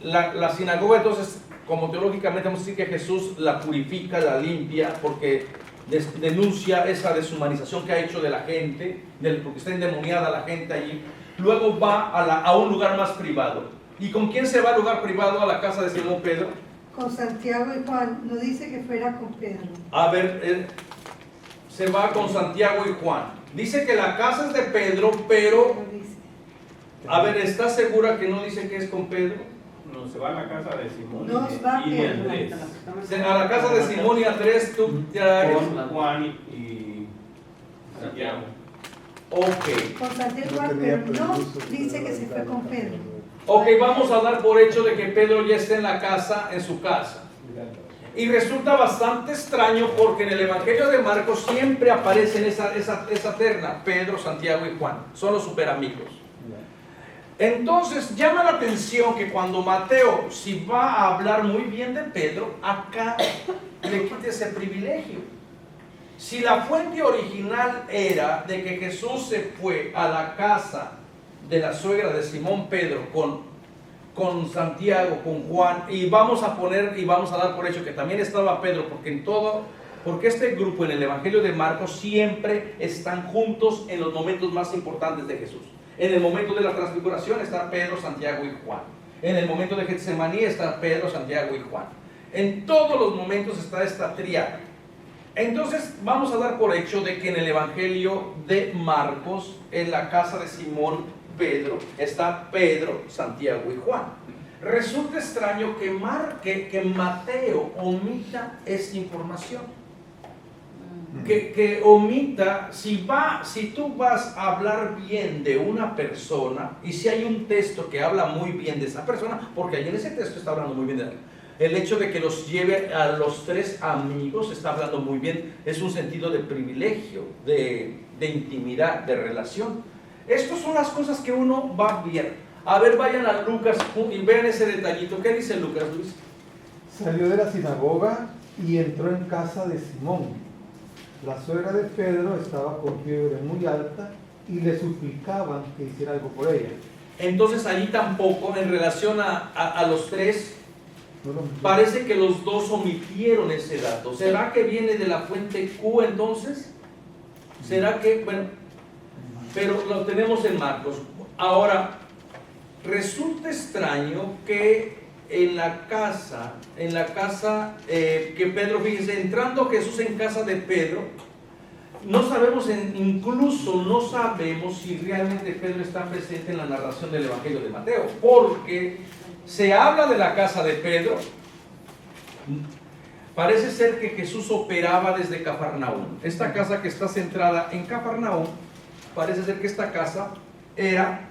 La sinagoga, entonces, como teológicamente vamos a decir que Jesús la purifica, la limpia, porque denuncia esa deshumanización que ha hecho de la gente, porque está endemoniada la gente allí. Luego va a un lugar más privado. ¿Y con quién se va al lugar privado? A la casa de Simón Pedro. Con Santiago y Juan. No dice que fuera con Pedro. A ver, se va con Santiago y Juan. Dice que la casa es de Pedro, pero, No dice. a ver, ¿estás segura que no dice que es con Pedro? No, se va a la casa de Simón Nos va y de Pedro. Andrés. A la casa de Simón y Andrés, tú ya... Con Juan y Santiago. Ok. Con Santiago y No Juan, tenía pero no permiso, dice que se fue con Pedro. Ok, vamos a dar por hecho de que Pedro ya está en la casa, en su casa. Y resulta bastante extraño porque en el Evangelio de Marcos siempre aparecen esa terna, Pedro, Santiago y Juan. Son los superamigos. Entonces llama la atención que cuando Mateo, si va a hablar muy bien de Pedro, acá le quita ese privilegio. Si la fuente original era de que Jesús se fue a la casa de la suegra de Simón Pedro con Santiago, con Juan, y vamos a dar por hecho que también estaba Pedro, porque este grupo en el Evangelio de Marcos siempre están juntos en los momentos más importantes de Jesús. En el momento de la transfiguración está Pedro, Santiago y Juan. En el momento de Getsemaní está Pedro, Santiago y Juan. En todos los momentos está esta tríada. Entonces vamos a dar por hecho de que en el Evangelio de Marcos, en la casa de Simón Pedro, está Pedro, Santiago y Juan. Resulta extraño que Mateo omita esa información. Que omita, si tú vas a hablar bien de una persona, y si hay un texto que habla muy bien de esa persona, porque ahí en ese texto está hablando muy bien de él, el hecho de que los lleve a los tres amigos está hablando muy bien, es un sentido de privilegio, de intimidad, de relación. Estas son las cosas que uno va a ver. A ver, vayan a Lucas y vean ese detallito. ¿Qué dice Lucas, Luis? Salió de la sinagoga y entró en casa de Simón. La suegra de Pedro estaba con fiebre muy alta y le suplicaban que hiciera algo por ella. Entonces allí tampoco, en relación a los tres, No lo- parece que los dos omitieron ese dato. ¿Será que viene de la fuente Q entonces? ¿Será que, bueno, pero lo tenemos en Marcos? Ahora, resulta extraño que en la casa que Pedro, fíjense, entrando Jesús en casa de Pedro, no sabemos si realmente Pedro está presente en la narración del Evangelio de Mateo, porque se habla de la casa de Pedro. Parece ser que Jesús operaba desde Cafarnaúm. Esta casa que está centrada en Cafarnaúm, parece ser que esta casa era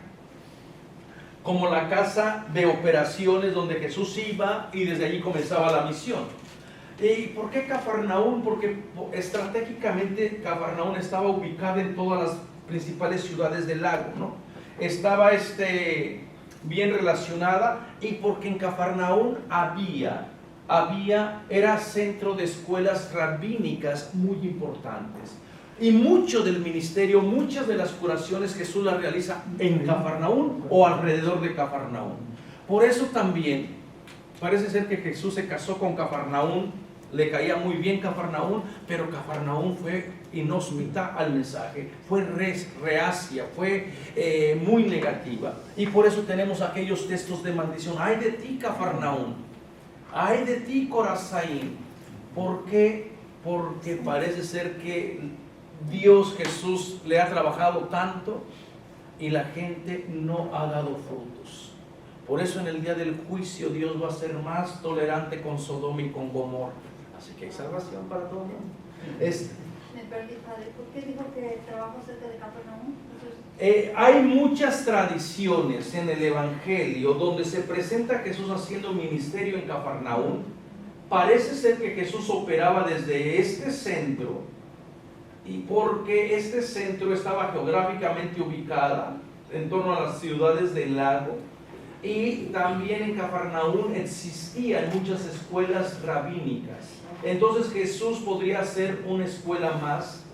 como la casa de operaciones donde Jesús iba y desde allí comenzaba la misión. ¿Y por qué Cafarnaúm? Porque estratégicamente Cafarnaúm estaba ubicada en todas las principales ciudades del lago, ¿no? Estaba bien relacionada, y porque en Cafarnaúm era centro de escuelas rabínicas muy importantes. Y mucho del ministerio, muchas de las curaciones Jesús las realiza en Cafarnaúm o alrededor de Cafarnaúm. Por eso también parece ser que Jesús se casó con Cafarnaúm, le caía muy bien Cafarnaúm, pero Cafarnaúm fue inhóspita al mensaje, fue reacia, fue muy negativa. Y por eso tenemos aquellos textos de maldición. ¡Ay de ti, Cafarnaúm! ¡Ay de ti, Corazaín! ¿Por qué? Porque parece ser que Dios, Jesús, le ha trabajado tanto y la gente no ha dado frutos. Por eso en el día del juicio Dios va a ser más tolerante con Sodoma y con Gomorra. Así que hay salvación para todo el mundo. Me perdí, padre. ¿Por qué dijo que trabajó cerca de Capernaum? Hay muchas tradiciones en el Evangelio donde se presenta a Jesús haciendo ministerio en Cafarnaúm. Parece ser que Jesús operaba desde este centro, y porque este centro estaba geográficamente ubicada en torno a las ciudades del lago, y también en Cafarnaúm existían muchas escuelas rabínicas. Entonces Jesús podría hacer una escuela más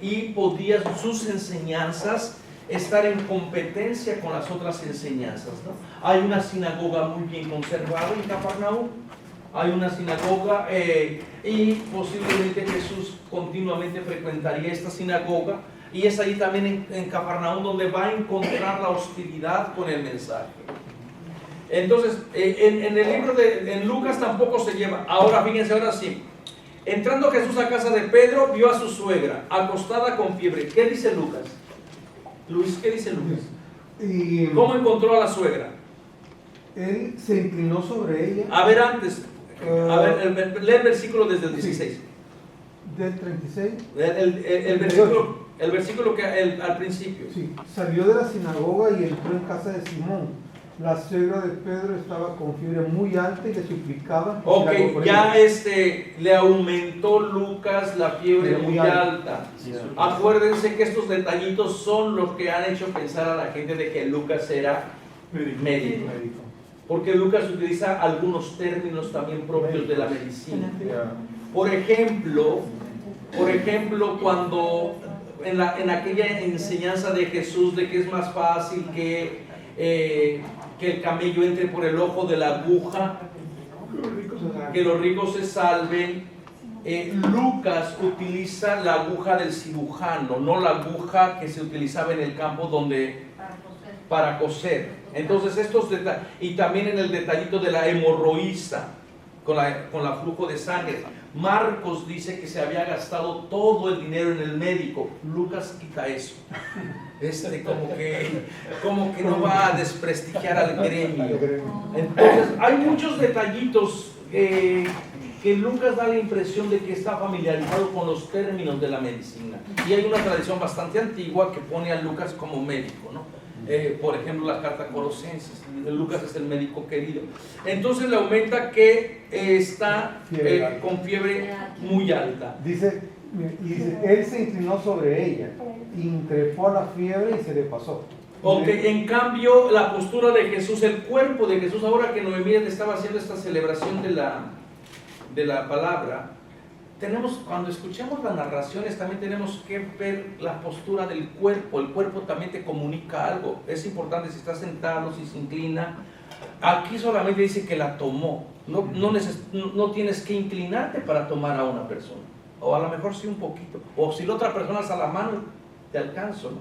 y podía sus enseñanzas estar en competencia con las otras enseñanzas, ¿no? Hay una sinagoga muy bien conservada en Cafarnaúm, hay una sinagoga y posiblemente Jesús continuamente frecuentaría esta sinagoga, y es ahí también en Cafarnaúm donde va a encontrar la hostilidad con el mensaje. Entonces, en el libro en Lucas tampoco se lleva. Ahora, fíjense, ahora sí. Entrando Jesús a casa de Pedro, vio a su suegra acostada con fiebre. ¿Qué dice Lucas? Luis, ¿qué dice Lucas? Y ¿Cómo encontró a la suegra? él se inclinó sobre ella. A ver, antes, lee el versículo desde el 16. Del 36. El versículo que al principio. Sí, salió de la sinagoga y entró en casa de Simón. La suegra de Pedro estaba con fiebre muy alta y le suplicaba. Ok, ya le aumentó Lucas la fiebre muy alta. Acuérdense que estos detallitos son los que han hecho pensar a la gente de que Lucas era médico. Porque Lucas utiliza algunos términos también propios de la medicina. Por ejemplo, cuando en aquella enseñanza de Jesús de que es más fácil que el camello entre por el ojo de la aguja, que los ricos se salven, Lucas utiliza la aguja del cirujano, no la aguja que se utilizaba en el campo para coser. Entonces estos detalles, y también en el detallito de la hemorroísa, con la flujo de sangre. Marcos dice que se había gastado todo el dinero en el médico. Lucas quita eso. Como que no va a desprestigiar al gremio. Entonces hay muchos detallitos que Lucas da la impresión de que está familiarizado con los términos de la medicina. Y hay una tradición bastante antigua que pone a Lucas como médico, ¿no? Por ejemplo, la carta a Colosenses. Lucas es el médico querido. Entonces le aumenta que está con fiebre muy alta. Dice, él se inclinó sobre ella, increpó a la fiebre y se le pasó. Ok, en cambio, la postura de Jesús, el cuerpo de Jesús, ahora que Noemí estaba haciendo esta celebración de la palabra, cuando escuchamos las narraciones también tenemos que ver la postura del cuerpo. El cuerpo también te comunica algo. Es importante si está sentado, si se inclina. Aquí solamente dice que la tomó. No tienes que inclinarte para tomar a una persona. O a lo mejor sí un poquito. O si la otra persona alza la mano, te alcanzo, ¿no?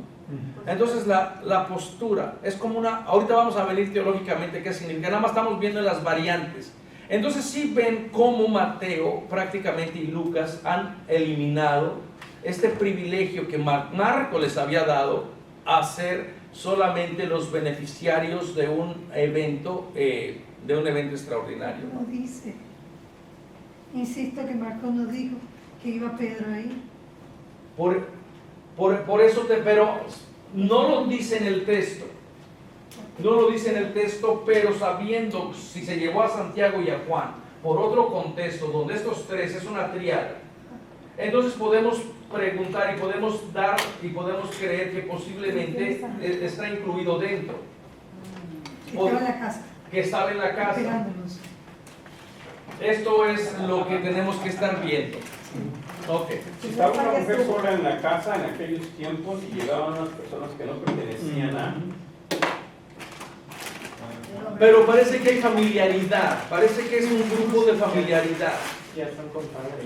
Entonces la postura es como ahorita vamos a venir teológicamente qué significa. Nada más estamos viendo las variantes. Entonces sí ven cómo Mateo prácticamente y Lucas han eliminado este privilegio que Marco les había dado a ser solamente los beneficiarios de un evento extraordinario. No dice. Insisto que Marco no dijo que iba Pedro ahí. Por eso pero no lo dice en el texto. No lo dice en el texto, pero sabiendo si se llevó a Santiago y a Juan por otro contexto, donde estos tres es una triada, entonces podemos preguntar y podemos dar y podemos creer que posiblemente está incluido dentro. Que estaba en la casa. Que estaba en la casa. Esperándonos. Esto es lo que tenemos que estar viendo. Okay. Si estaba una mujer sola en la casa en aquellos tiempos y llegaban unas personas que no pertenecían a... Pero parece que hay familiaridad, parece que es un grupo de familiaridad. Ya están compadres.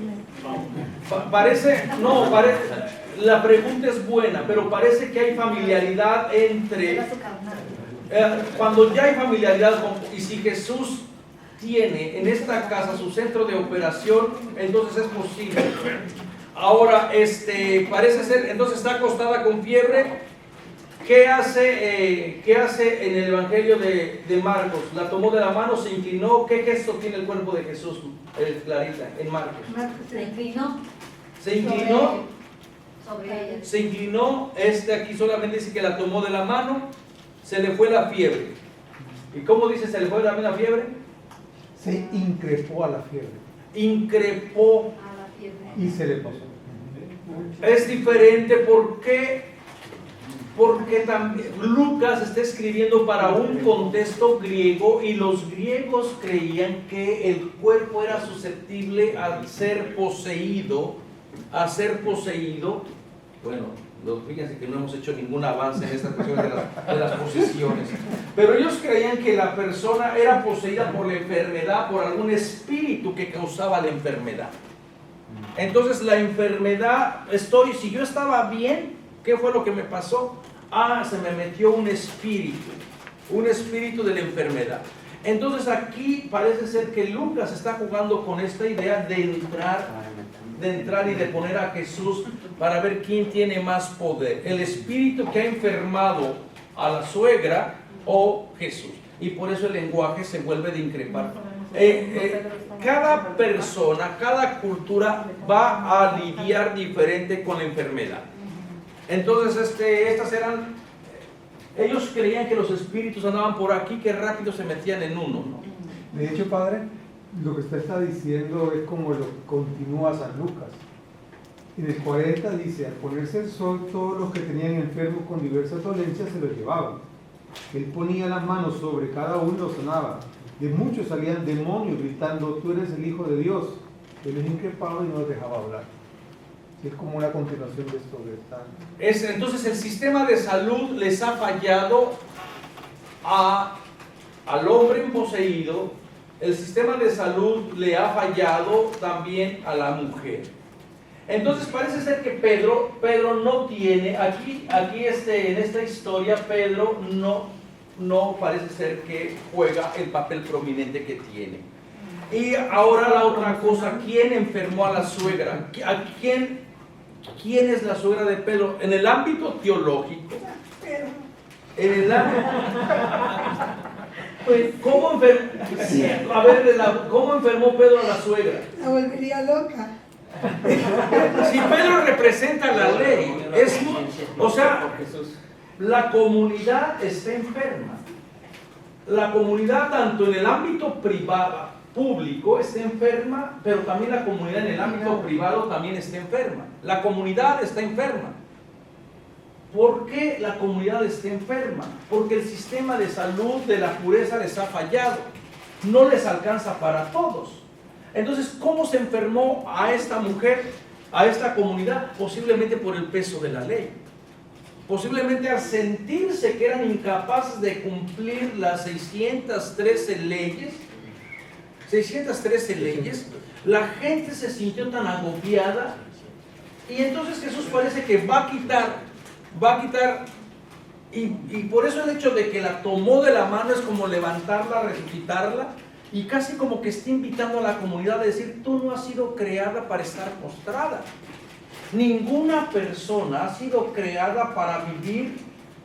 La pregunta es buena, pero parece que hay familiaridad entre... cuando ya hay familiaridad, y si Jesús tiene en esta casa su centro de operación, entonces es posible. Ahora, parece ser, entonces está acostada con fiebre. ¿Qué hace en el Evangelio de Marcos? La tomó de la mano, se inclinó. ¿Qué gesto tiene el cuerpo de Jesús, Clarita, en Marcos? Se inclinó. Se inclinó. Sobre ella. Se inclinó. Aquí solamente dice que la tomó de la mano, se le fue la fiebre. ¿Y cómo dice se le fue la fiebre? Se increpó a la fiebre. Increpó. A la fiebre. Y se le pasó. Es diferente porque Porque también Lucas está escribiendo para un contexto griego y los griegos creían que el cuerpo era susceptible a ser poseído, bueno, fíjense que no hemos hecho ningún avance en esta cuestión de las posesiones, pero ellos creían que la persona era poseída por la enfermedad, por algún espíritu que causaba la enfermedad. Entonces la enfermedad, si yo estaba bien, ¿qué fue lo que me pasó? Se me metió un espíritu de la enfermedad. Entonces aquí parece ser que Lucas está jugando con esta idea de entrar y de poner a Jesús para ver quién tiene más poder, el espíritu que ha enfermado a la suegra o Jesús. Y por eso el lenguaje se vuelve de increpar. Cada persona, cada cultura va a lidiar diferente con la enfermedad. Entonces ellos creían que los espíritus andaban por aquí, que rápido se metían en uno, ¿no? De hecho, padre, lo que usted está diciendo es como lo continúa San Lucas. En el 40 dice, al ponerse el sol, todos los que tenían enfermos con diversas dolencias se los llevaban. Él ponía las manos sobre cada uno y los sanaba. De muchos salían demonios gritando, tú eres el Hijo de Dios. Él les increpaba y no les dejaba hablar. Es como una continuación de esto que está. Entonces el sistema de salud les ha fallado al hombre poseído. El sistema de salud le ha fallado también a la mujer. Entonces parece ser que Pedro no tiene, aquí en esta historia Pedro no parece ser que juega el papel prominente que tiene. Y ahora la otra cosa, ¿quién enfermó a la suegra? ¿Quién es la suegra de Pedro? En el ámbito teológico, pues, ¿cómo enfermó Pedro a la suegra? La volvería loca. Si Pedro representa la ley, la comunidad está enferma. La comunidad, tanto en el ámbito privado, público, está enferma, pero también la comunidad en el ámbito privado también está enferma. La comunidad está enferma. ¿Por qué la comunidad está enferma? Porque el sistema de salud de la pureza les ha fallado. No les alcanza para todos. Entonces, ¿cómo se enfermó a esta mujer, a esta comunidad? Posiblemente por el peso de la ley. Posiblemente al sentirse que eran incapaces de cumplir las 613 leyes, la gente se sintió tan agobiada, y entonces Jesús parece que va a quitar, y por eso el hecho de que la tomó de la mano es como levantarla, resucitarla, y casi como que está invitando a la comunidad a decir, tú no has sido creada para estar postrada. Ninguna persona ha sido creada para vivir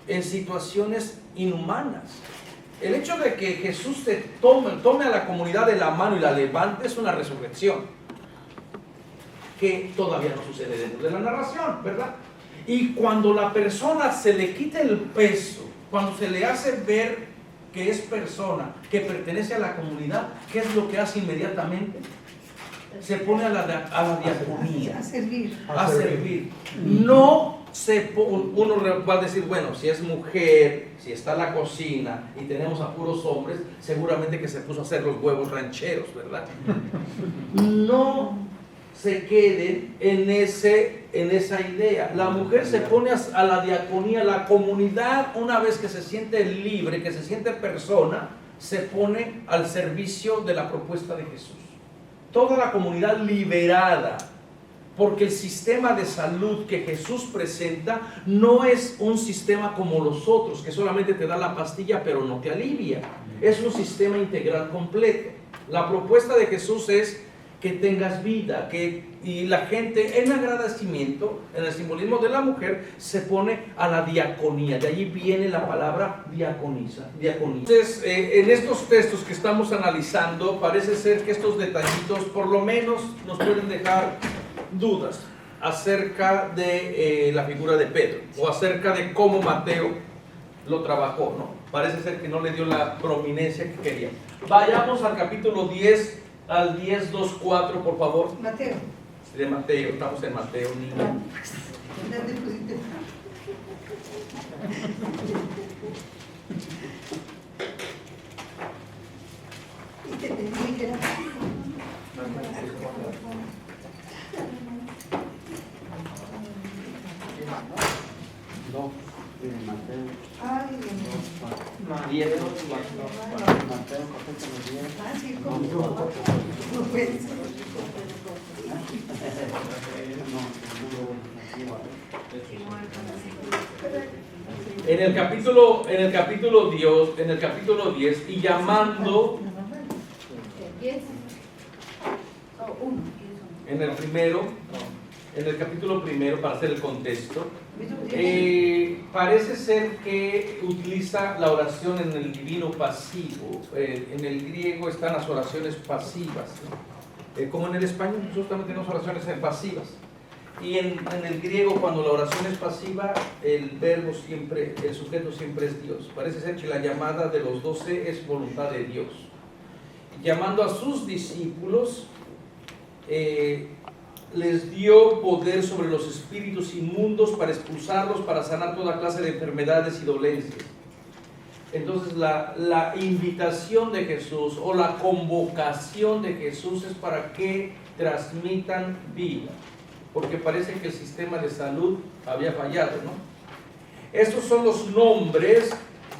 en situaciones inhumanas. El hecho de que Jesús tome a la comunidad de la mano y la levante es una resurrección que todavía no sucede dentro de la narración, ¿verdad? Y cuando la persona se le quita el peso, cuando se le hace ver que es persona, que pertenece a la comunidad, ¿qué es lo que hace inmediatamente? Se pone a la diaconía. A servir. A servir. No uno va a decir, bueno, si es mujer, si está en la cocina y tenemos a puros hombres, seguramente que se puso a hacer los huevos rancheros, ¿verdad? No se queden en esa idea. La mujer se pone a la diaconía, la comunidad, una vez que se siente libre, que se siente persona, se pone al servicio de la propuesta de Jesús. Toda la comunidad liberada, porque el sistema de salud que Jesús presenta no es un sistema como los otros, que solamente te da la pastilla pero no te alivia. Es un sistema integral completo. La propuesta de Jesús es que tengas vida, y la gente en agradecimiento, en el simbolismo de la mujer, se pone a la diaconía. De allí viene la palabra diaconisa. Entonces, en estos textos que estamos analizando, parece ser que estos detallitos por lo menos nos pueden dejar dudas acerca de la figura de Pedro, o acerca de cómo Mateo lo trabajó, ¿no? Parece ser que no le dio la prominencia que quería. Vayamos al capítulo 10, al 10:2-4, por favor. Mateo. De Mateo, estamos en Mateo, niño. Y te entendí que era. No, Mateo. Ay, Dios mío. Mateo, capítulo 10. Ah, sí, ¿cómo? No puede ser. En el capítulo 10, y llamando 10 o 1. en el capítulo primero, para hacer el contexto, parece ser que utiliza la oración en el divino pasivo. En el griego están las oraciones pasivas, ¿no? Como en el español, nosotros también tenemos oraciones pasivas. Y en el griego, cuando la oración es pasiva, el sujeto siempre es Dios. Parece ser que la llamada de los 12 es voluntad de Dios. Llamando a sus discípulos, les dio poder sobre los espíritus inmundos para expulsarlos, para sanar toda clase de enfermedades y dolencias. Entonces la invitación de Jesús o la convocación de Jesús es para que transmitan vida, porque parece que el sistema de salud había fallado, ¿no? Estos son los nombres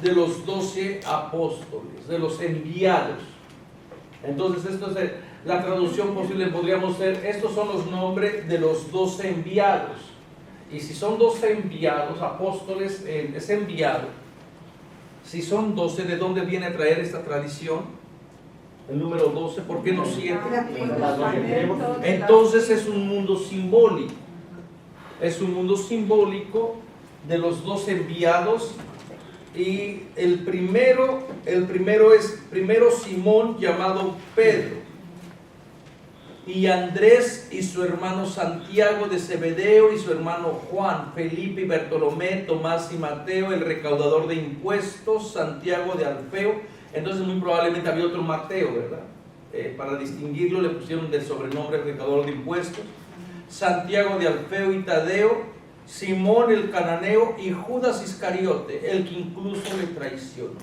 de los 12 apóstoles, de los enviados. Entonces esto es la traducción posible, podríamos ser, estos son los nombres de los 12 enviados. Y si son 12 enviados, apóstoles, es enviado. Si son 12, ¿de dónde viene a traer esta tradición? El número 12, ¿por qué no 7? Entonces es un mundo simbólico. Es un mundo simbólico de los 12 enviados. Y el primero es Simón, llamado Pedro, y Andrés y su hermano Santiago de Zebedeo y su hermano Juan, Felipe y Bartolomé, Tomás y Mateo, el recaudador de impuestos, Santiago de Alfeo. Entonces muy probablemente había otro Mateo, ¿verdad? Para distinguirlo le pusieron de sobrenombre recaudador de impuestos. Santiago de Alfeo y Tadeo, Simón el cananeo y Judas Iscariote, el que incluso le traicionó.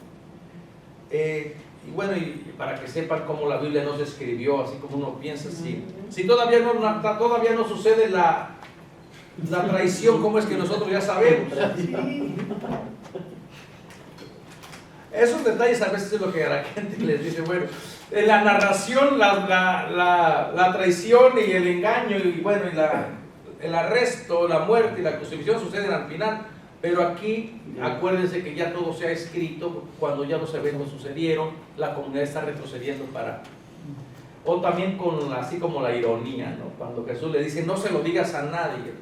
Y bueno, y para que sepan cómo la Biblia nos escribió, así como uno piensa, si todavía no sucede la traición, ¿cómo es que nosotros ya sabemos? Esos detalles a veces es lo que a la gente les dice. Bueno, en la narración la traición y el engaño y bueno, y el arresto, la muerte y la crucifixión suceden al final, pero aquí acuérdense que ya todo se ha escrito. Cuando ya los eventos sucedieron, la comunidad está retrocediendo o también así como la ironía, ¿no? Cuando Jesús le dice, no se lo digas a nadie,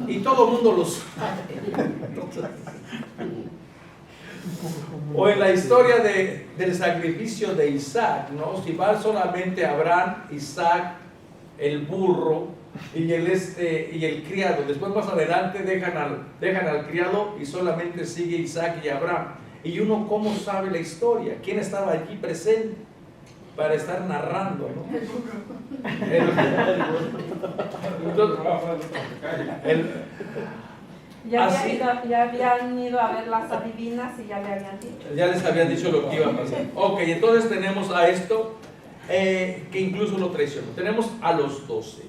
y todo el mundo lo sabe. O en la historia del sacrificio de Isaac, ¿no? Si va solamente Abraham, Isaac, el burro y el criado. Después más adelante dejan al criado y solamente sigue Isaac y Abraham. Y uno, ¿cómo sabe la historia? ¿Quién estaba allí presente para estar narrando, ¿no? Ya habían ido a ver las adivinas y ya le habían dicho. Ya les habían dicho lo que iba a pasar. Ok, entonces tenemos a esto que incluso lo traicionó. Tenemos a los 12.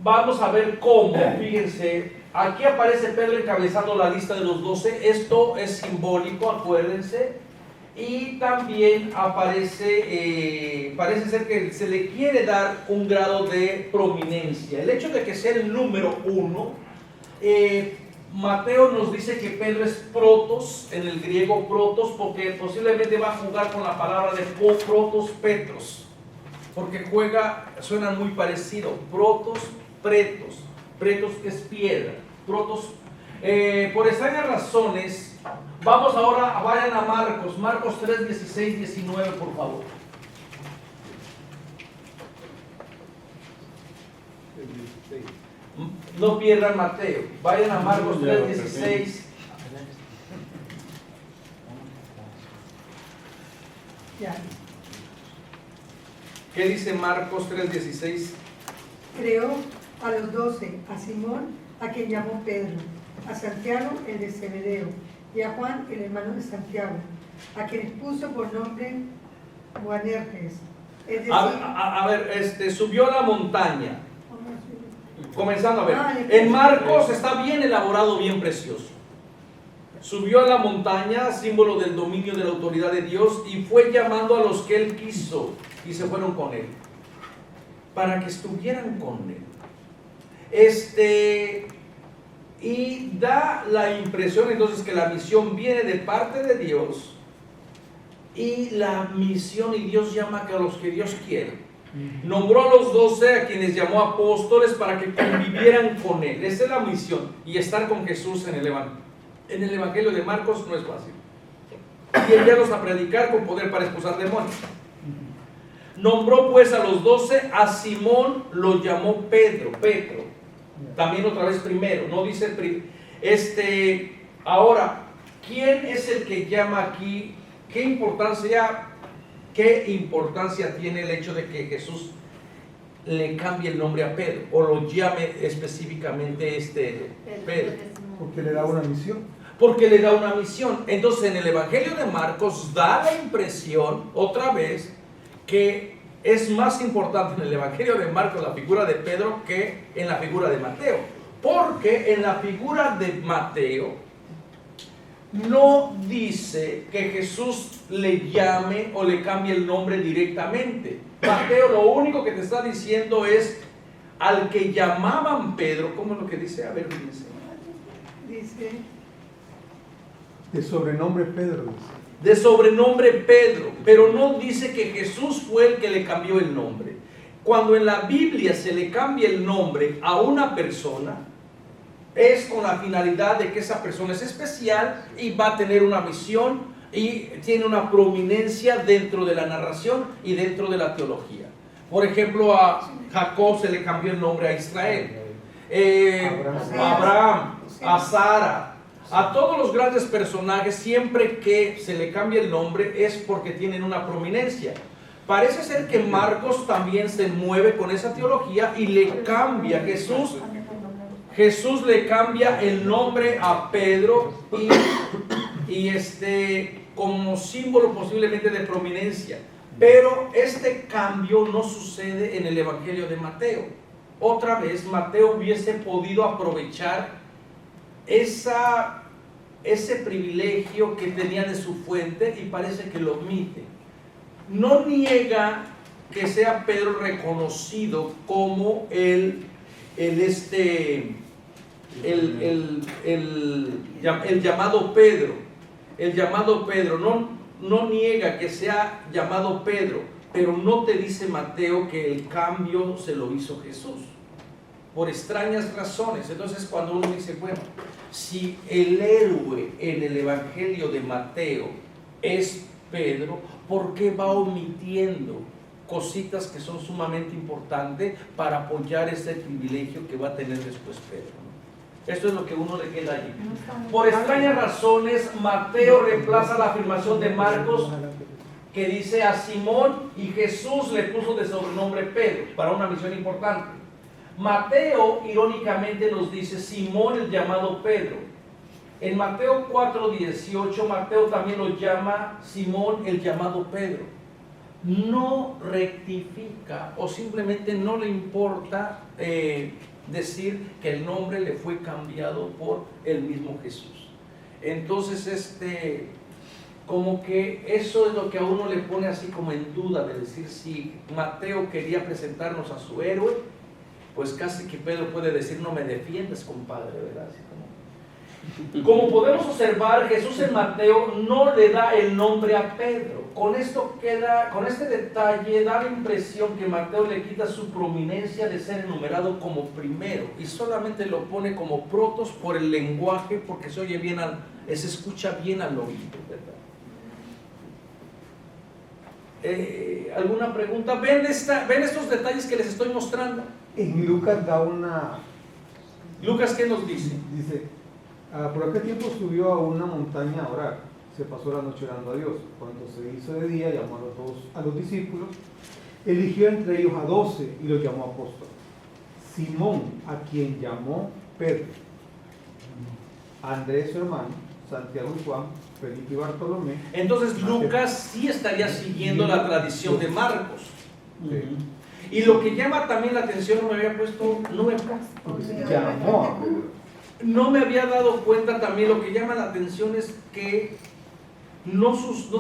Vamos a ver cómo. Fíjense, aquí aparece Pedro encabezando la lista de los 12. Esto es simbólico, acuérdense. Y también parece ser que se le quiere dar un grado de prominencia. El hecho de que sea el número 1, Mateo nos dice que Pedro es protos, en el griego protos, porque posiblemente va a jugar con la palabra de protos petros, porque suenan muy parecido, protos, pretos que es piedra, protos. Por extrañas razones, vamos ahora, vayan a Marcos 3, 16, 19, por favor. No pierdan Mateo, vayan a Marcos 3, 16. Ya. ¿Qué dice Marcos 3, 16? Creó a los 12, a Simón, a quien llamó Pedro, a Santiago, el de Zebedeo, y a Juan, el hermano de Santiago, a quienes puso por nombre Boanerges, es decir, A ver, subió a la montaña. Comenzando a ver, en Marcos está bien elaborado, bien precioso. Subió a la montaña, símbolo del dominio de la autoridad de Dios, y fue llamando a los que él quiso, y se fueron con él, para que estuvieran con él. Y da la impresión entonces que la misión viene de parte de Dios, y la misión, y Dios llama a los que Dios quiere. Nombró a los 12, a quienes llamó apóstoles, para que convivieran con él. Esa es la misión, y estar con Jesús en el Evangelio de Marcos no es fácil. Y enviarlos a predicar con poder para expulsar demonios. Nombró pues a los 12, a Simón lo llamó Pedro, también otra vez primero, no dice ahora, ¿quién es el que llama aquí? ¿Qué importancia tiene el hecho de que Jesús le cambie el nombre a Pedro, o lo llame específicamente Pedro? Porque le da una misión. Porque le da una misión. Entonces en el Evangelio de Marcos da la impresión, otra vez, que es más importante en el Evangelio de Marcos la figura de Pedro que en la figura de Mateo. Porque en la figura de Mateo no dice que Jesús le llame o le cambie el nombre directamente. Mateo lo único que te está diciendo es al que llamaban Pedro. ¿Cómo es lo que dice? A ver, dice De sobrenombre Pedro, dice. De sobrenombre Pedro, pero no dice que Jesús fue el que le cambió el nombre. Cuando en la Biblia se le cambia el nombre a una persona, es con la finalidad de que esa persona es especial y va a tener una misión y tiene una prominencia dentro de la narración y dentro de la teología. Por ejemplo, a Jacob se le cambió el nombre a Israel, a Abraham, a Sara. A todos los grandes personajes, siempre que se le cambia el nombre es porque tienen una prominencia. Parece ser que Marcos también se mueve con esa teología y le cambia. Jesús le cambia el nombre a Pedro y como símbolo posiblemente de prominencia. Pero este cambio no sucede en el Evangelio de Mateo. Otra vez, Mateo hubiese podido aprovechar ese privilegio que tenía de su fuente y parece que lo omite. No niega que sea Pedro reconocido como el llamado Pedro. El llamado Pedro no niega que sea llamado Pedro, pero no te dice Mateo que el cambio se lo hizo Jesús, por extrañas razones. Entonces cuando uno dice, bueno, si el héroe en el Evangelio de Mateo es Pedro, ¿por qué va omitiendo cositas que son sumamente importantes para apoyar ese privilegio que va a tener después Pedro? Esto es lo que uno le queda allí. Por extrañas razones, Mateo reemplaza la afirmación de Marcos que dice a Simón, y Jesús le puso de sobrenombre Pedro para una misión importante. Mateo irónicamente nos dice Simón el llamado Pedro. En Mateo 4:18 Mateo también lo llama Simón el llamado Pedro. No rectifica o simplemente no le importa decir que el nombre le fue cambiado por el mismo Jesús. Entonces como que eso es lo que a uno le pone así como en duda, de decir si Mateo quería presentarnos a su héroe, pues casi que Pedro puede decir, no me defiendes, compadre, ¿verdad? Así como podemos observar, Jesús en Mateo no le da el nombre a Pedro. Con este detalle da la impresión que Mateo le quita su prominencia de ser enumerado como primero y solamente lo pone como protos por el lenguaje, porque se oye bien, se escucha bien al oído, ¿verdad? ¿Alguna pregunta? ¿Ven estos detalles que les estoy mostrando? En Lucas da una... Lucas, ¿qué nos dice? Dice, por aquel tiempo subió a una montaña a orar, se pasó la noche orando a Dios. Cuando se hizo de día, llamó a los discípulos, eligió entre ellos a 12 y los llamó apóstoles. Simón, a quien llamó Pedro, Andrés su hermano, Santiago y Juan, Felipe y Bartolomé. Entonces Lucas sí estaría siguiendo la tradición de Marcos. Sí. Y lo que llama también la atención, no me había puesto, Llamó a Pedro. no me había dado cuenta también, lo que llama la atención es que no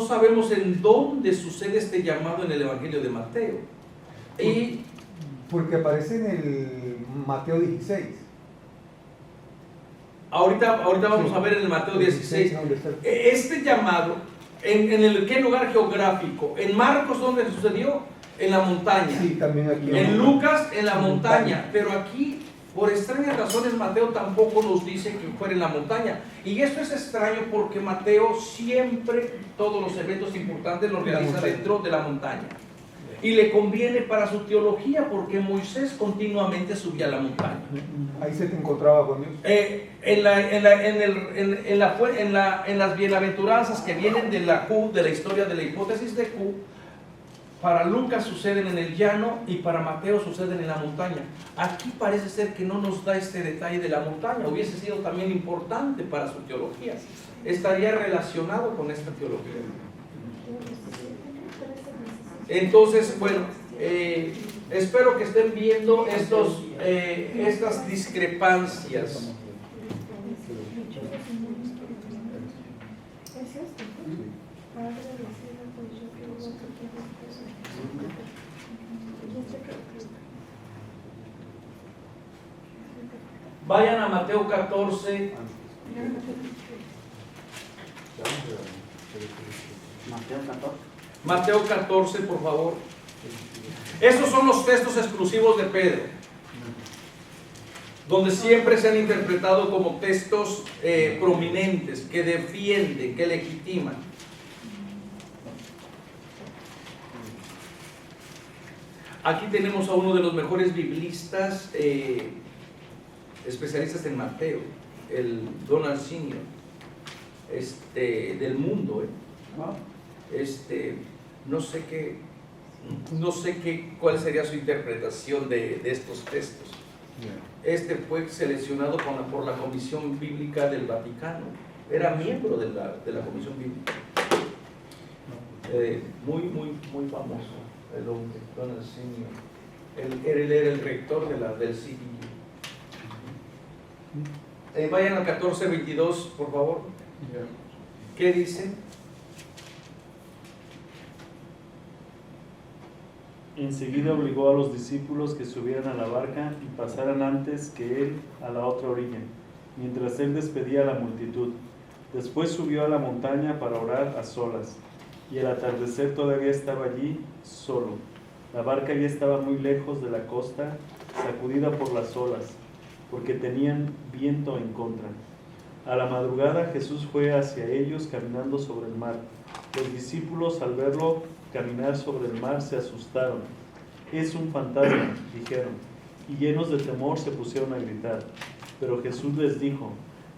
sabemos en dónde sucede este llamado en el Evangelio de Mateo. Y Porque aparece en el Mateo 16. ahorita vamos a ver en el Mateo 16, ¿Dónde está? este llamado, ¿en qué lugar geográfico? En Marcos, ¿dónde sucedió? En la montaña. Sí, también aquí. En Lucas, en la montaña. Pero aquí, por extrañas razones, Mateo tampoco nos dice que fuera en la montaña. Y esto es extraño porque Mateo siempre, todos los eventos importantes los realiza dentro de la montaña. Y le conviene para su teología porque Moisés continuamente subía a la montaña. Ahí se te encontraba con Dios. En las bienaventuranzas que vienen de la Q, de la historia de la hipótesis de Q, para Lucas suceden en el llano y para Mateo suceden en la montaña. Aquí parece ser que no nos da este detalle de la montaña. Hubiese sido también importante para su teología. Estaría relacionado con esta teología. Entonces, bueno, espero que estén viendo estas discrepancias. Vayan a Mateo 14. Mateo 14. Mateo 14, por favor. Esos son los textos exclusivos de Pedro, donde siempre se han interpretado como textos prominentes, que defienden, que legitiman. Aquí tenemos a uno de los mejores biblistas, especialistas en Mateo, el Donald Senior, del mundo. No sé cuál sería su interpretación de estos textos. Fue seleccionado por la Comisión Bíblica del Vaticano. Era miembro de la Comisión Bíblica. Muy famoso el hombre, Donald Senior. Él era el rector del CBU. Vayan al 14:22, por favor. ¿Qué dice? Enseguida obligó a los discípulos que subieran a la barca y pasaran antes que él a la otra orilla, mientras él despedía a la multitud. Después subió a la montaña para orar a solas, y al atardecer todavía estaba allí solo. La barca ya estaba muy lejos de la costa, sacudida por las olas, porque tenían viento en contra. A la madrugada Jesús fue hacia ellos caminando sobre el mar. Los discípulos, al verlo caminar sobre el mar, se asustaron. «Es un fantasma», dijeron, y llenos de temor se pusieron a gritar. Pero Jesús les dijo: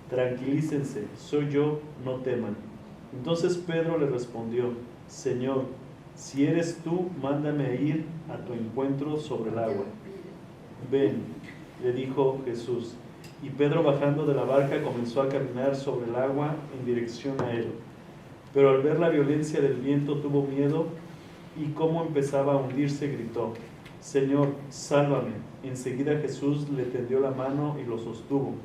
«Tranquilícense, soy yo, no teman». Entonces Pedro le respondió: «Señor, si eres tú, mándame ir a tu encuentro sobre el agua». «Ven», le dijo Jesús. Y Pedro, bajando de la barca, comenzó a caminar sobre el agua en dirección a él. Pero al ver la violencia del viento tuvo miedo y cómo empezaba a hundirse, gritó: «Señor, sálvame». Enseguida Jesús le tendió la mano y lo sostuvo,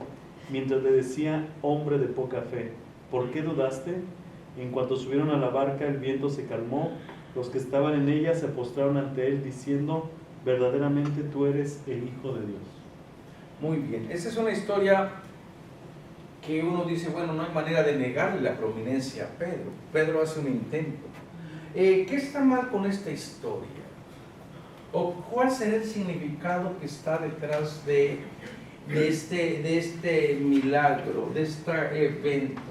mientras le decía: «Hombre de poca fe, ¿por qué dudaste?». En cuanto subieron a la barca, el viento se calmó. Los que estaban en ella se postraron ante él, diciendo: «Verdaderamente tú eres el Hijo de Dios». Muy bien, esa es una historia que uno dice, bueno, no hay manera de negarle la prominencia a Pedro. Pedro hace un intento. ¿Qué está mal con esta historia? ¿O cuál será el significado que está detrás de este milagro, de este evento?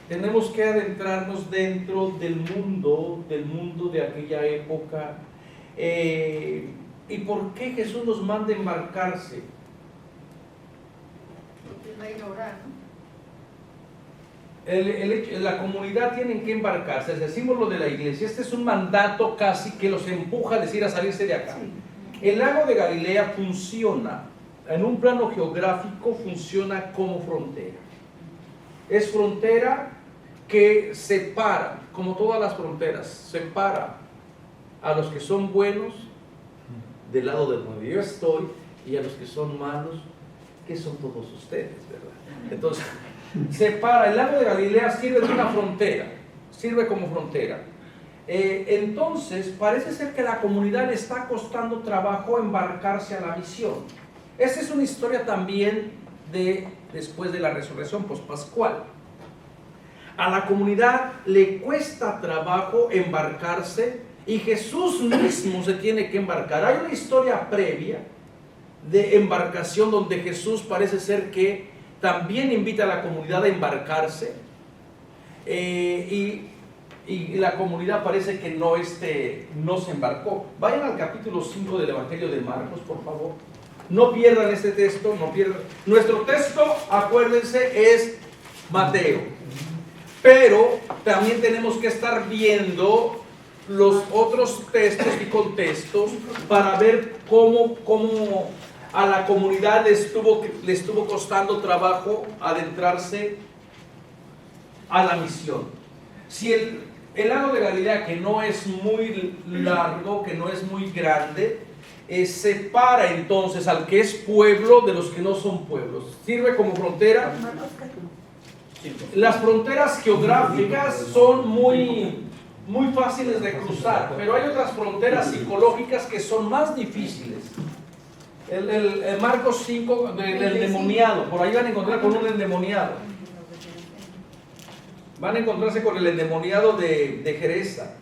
Tenemos que adentrarnos dentro del mundo de aquella época. ¿Y por qué Jesús nos manda embarcarse? Va a ir a orar, ¿no? La comunidad tiene que embarcarse, es el símbolo de la iglesia. Este es un mandato casi que los empuja a decir a salirse de acá. El lago de Galilea funciona, en un plano geográfico, funciona como frontera. Es frontera que separa, como todas las fronteras, separa a los que son buenos del lado de donde yo estoy y a los que son malos, que son todos ustedes, ¿verdad? Entonces, separa. El lago de Galilea sirve de una frontera, sirve como frontera. Entonces, parece ser que a la comunidad le está costando trabajo embarcarse a la misión. Esta es una historia también de después de la resurrección pospascual. A la comunidad le cuesta trabajo embarcarse y Jesús mismo se tiene que embarcar. Hay una historia previa de embarcación donde Jesús parece ser que también invita a la comunidad a embarcarse y la comunidad parece que no se embarcó. Vayan al capítulo 5 del Evangelio de Marcos, por favor. No pierdan este texto, no pierdan. Nuestro texto, acuérdense, es Mateo. Pero también tenemos que estar viendo los otros textos y contextos para ver cómo a la comunidad le estuvo costando trabajo adentrarse a la misión. Si el lago de Galilea, que no es muy largo, que no es muy grande, separa entonces al que es pueblo de los que no son pueblos. Sirve como frontera. Las fronteras geográficas son muy fáciles de cruzar, pero hay otras fronteras psicológicas que son más difíciles. El Marcos 5 del endemoniado, por ahí van a encontrar con un endemoniado. Van a encontrarse con el endemoniado de Gerasa.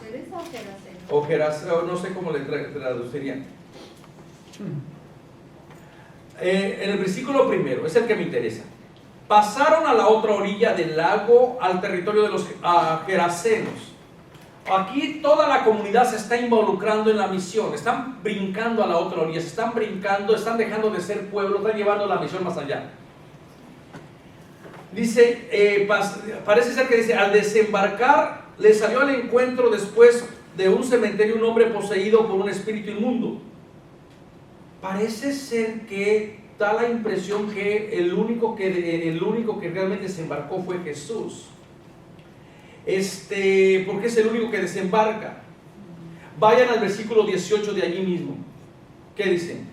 ¿Gerasa o Geraseno? O Gerasa, no sé cómo le traducirían. En el versículo primero, es el que me interesa. Pasaron a la otra orilla del lago, al territorio de los gerasenos. Aquí toda la comunidad se está involucrando en la misión, están brincando a la otra orilla, se están brincando, están dejando de ser pueblo, están llevando la misión más allá. Dice, parece ser que dice, al desembarcar, le salió al encuentro después de un cementerio un hombre poseído por un espíritu inmundo. Parece ser que da la impresión que el único que realmente se embarcó fue Jesús. Porque es el único que desembarca. Vayan al versículo 18 de allí mismo. ¿Qué dicen?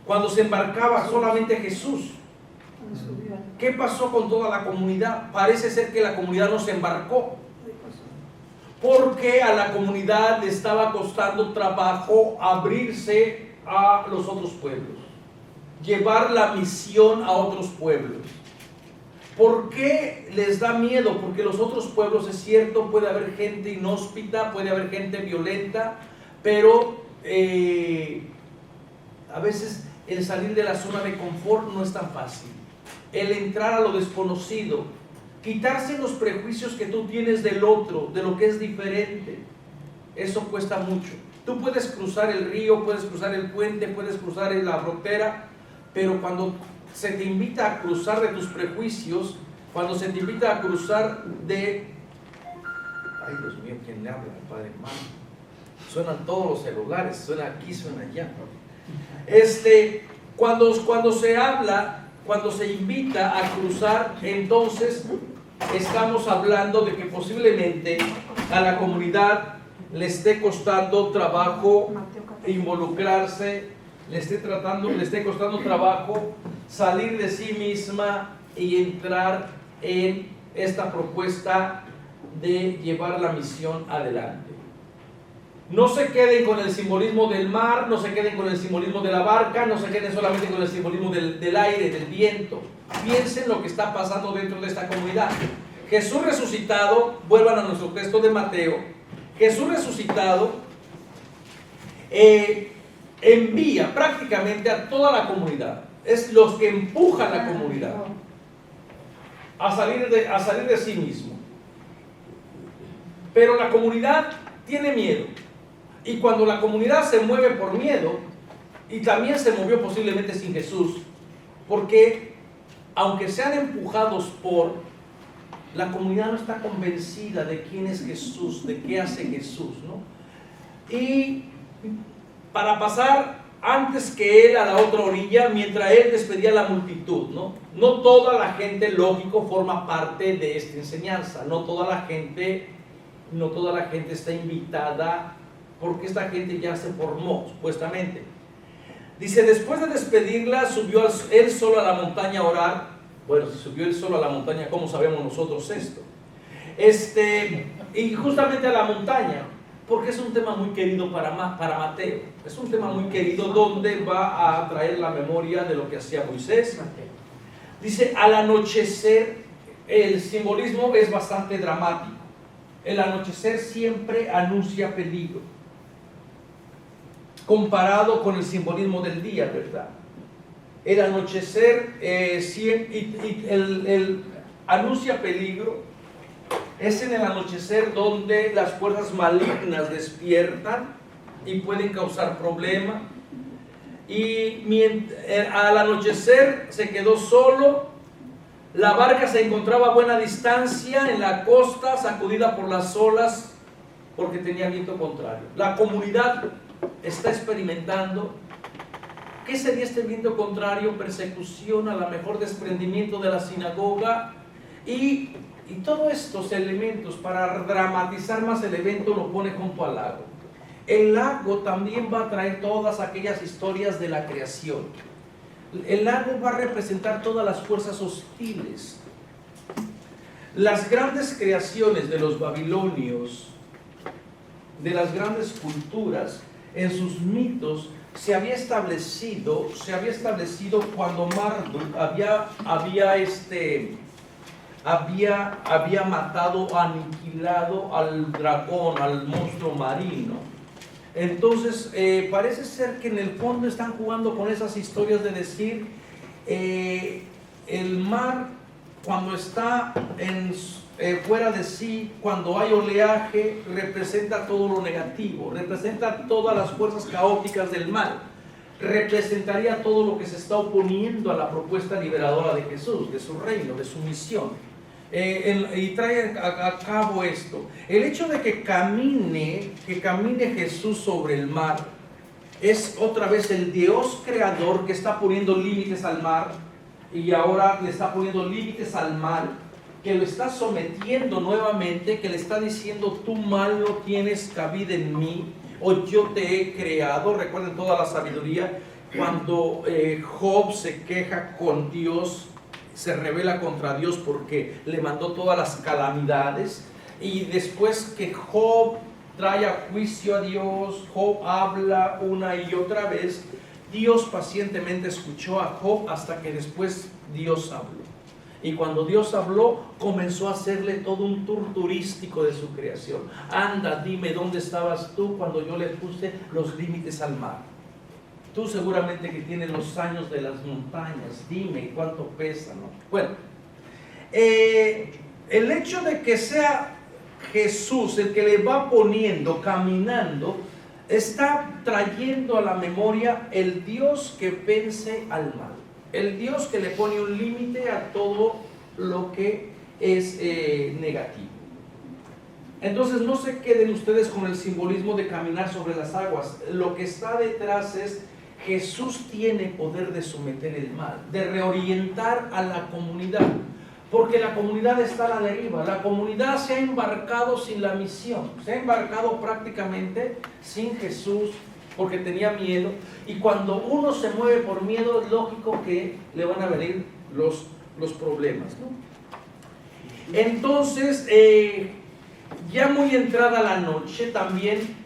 Cuando se embarcaba solamente Jesús. ¿Qué pasó con toda la comunidad? Parece ser que la comunidad no se embarcó, porque a la comunidad le estaba costando trabajo abrirse a los otros pueblos, llevar la misión a otros pueblos. ¿Por qué les da miedo? Porque los otros pueblos, es cierto, puede haber gente inhóspita, puede haber gente violenta, pero a veces el salir de la zona de confort no es tan fácil. El entrar a lo desconocido, quitarse los prejuicios que tú tienes del otro, de lo que es diferente, eso cuesta mucho. Tú puedes cruzar el río, puedes cruzar el puente, puedes cruzar la frontera, pero cuando se te invita a cruzar de tus prejuicios, cuando se te invita a cruzar de... Ay, Dios mío, ¿quién le habla, Padre hermano? Suenan todos los celulares, suena aquí, suena allá. Cuando se habla, cuando se invita a cruzar, entonces estamos hablando de que posiblemente a la comunidad le esté costando trabajo involucrarse, le esté costando trabajo salir de sí misma y entrar en esta propuesta de llevar la misión adelante. No se queden con el simbolismo del mar, no se queden con el simbolismo de la barca, no se queden solamente con el simbolismo del aire, del viento. Piensen lo que está pasando dentro de esta comunidad. Jesús resucitado, vuelvan a nuestro texto de Mateo, Jesús resucitado envía prácticamente a toda la comunidad. Es los que empujan a la comunidad a salir de sí mismo. Pero la comunidad tiene miedo. Y cuando la comunidad se mueve por miedo, y también se movió posiblemente sin Jesús, porque aunque sean empujados por La comunidad no está convencida de quién es Jesús, de qué hace Jesús, ¿no? Y para pasar antes que él a la otra orilla, mientras él despedía a la multitud, ¿no? No toda la gente, lógico, forma parte de esta enseñanza. No toda la gente está invitada, porque esta gente ya se formó, supuestamente. Dice, después de despedirla, subió él solo a la montaña a orar. Bueno, si subió él solo a la montaña, ¿cómo sabemos nosotros esto? Y justamente a la montaña, porque es un tema muy querido para Mateo. Es un tema muy querido donde va a traer la memoria de lo que hacía Moisés. Dice, al anochecer, el simbolismo es bastante dramático. El anochecer siempre anuncia peligro, comparado con el simbolismo del día, ¿verdad? El anochecer el anuncia peligro. Es en el anochecer donde las fuerzas malignas despiertan y pueden causar problemas. Y al anochecer se quedó solo. La barca se encontraba a buena distancia en la costa, sacudida por las olas, porque tenía viento contrario. La comunidad está experimentando. ¿Qué sería este viento contrario? Persecución, a lo mejor desprendimiento de la sinagoga y todos estos elementos. Para dramatizar más el evento, lo pone junto al lago. El lago también va a traer todas aquellas historias de la creación. El lago va a representar todas las fuerzas hostiles. Las grandes creaciones de los babilonios, de las grandes culturas, en sus mitos, se había establecido cuando Marduk había matado, aniquilado al dragón, al monstruo marino. Entonces, parece ser que en el fondo están jugando con esas historias de decir, el mar cuando está fuera de sí, cuando hay oleaje, representa todo lo negativo, representa todas las fuerzas caóticas del mal, representaría todo lo que se está oponiendo a la propuesta liberadora de Jesús, de su reino, de su misión. Y trae a cabo esto. El hecho de que camine Jesús sobre el mar, es otra vez el Dios creador que está poniendo límites al mar, y ahora le está poniendo límites al mal, que lo está sometiendo nuevamente, que le está diciendo, tú mal no tienes cabida en mí, o yo te he creado. Recuerden toda la sabiduría, cuando Job se queja con Dios, se rebela contra Dios porque le mandó todas las calamidades, y después que Job trae a juicio a Dios, Job habla una y otra vez, Dios pacientemente escuchó a Job hasta que después Dios habló. Y cuando Dios habló, comenzó a hacerle todo un tour turístico de su creación. Anda, dime dónde estabas tú cuando yo le puse los límites al mar. Tú seguramente que tienes los años de las montañas, dime cuánto pesa, ¿no? Bueno, el hecho de que sea Jesús el que le va poniendo, caminando, está trayendo a la memoria el Dios que vence al mal, el Dios que le pone un límite a todo lo que es negativo. Entonces no se queden ustedes con el simbolismo de caminar sobre las aguas. Lo que está detrás es, Jesús tiene poder de someter el mal, de reorientar a la comunidad, porque la comunidad está a la deriva. La comunidad se ha embarcado sin la misión, se ha embarcado prácticamente sin Jesús, porque tenía miedo, y cuando uno se mueve por miedo, es lógico que le van a venir los problemas, ¿no? Entonces, ya muy entrada la noche, también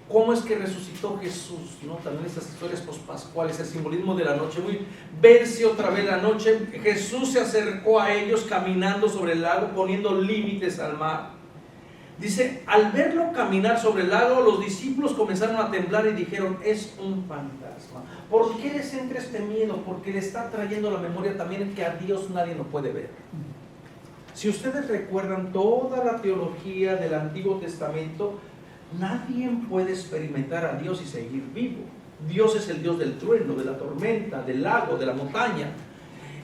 cómo es que resucitó Jesús, ¿no? También estas historias pospascuales, el simbolismo de la noche. Vence otra vez la noche. Jesús se acercó a ellos caminando sobre el lago, poniendo límites al mar. Dice, al verlo caminar sobre el lago, los discípulos comenzaron a temblar y dijeron, es un fantasma. ¿Por qué les entra este miedo? Porque le está trayendo a la memoria también que a Dios nadie lo puede ver. Si ustedes recuerdan toda la teología del Antiguo Testamento, nadie puede experimentar a Dios y seguir vivo. Dios es el Dios del trueno, de la tormenta, del lago, de la montaña.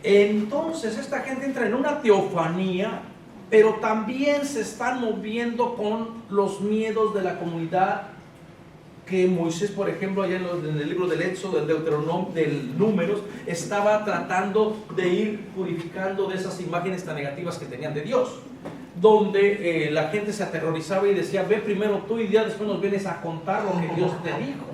Entonces esta gente entra en una teofanía pero también se están moviendo con los miedos de la comunidad que Moisés, por ejemplo, allá en el libro del Éxodo, del Deuteronomio, del Números, estaba tratando de ir purificando de esas imágenes tan negativas que tenían de Dios, donde la gente se aterrorizaba y decía, ve primero tú y ya después nos vienes a contar lo que Dios te dijo.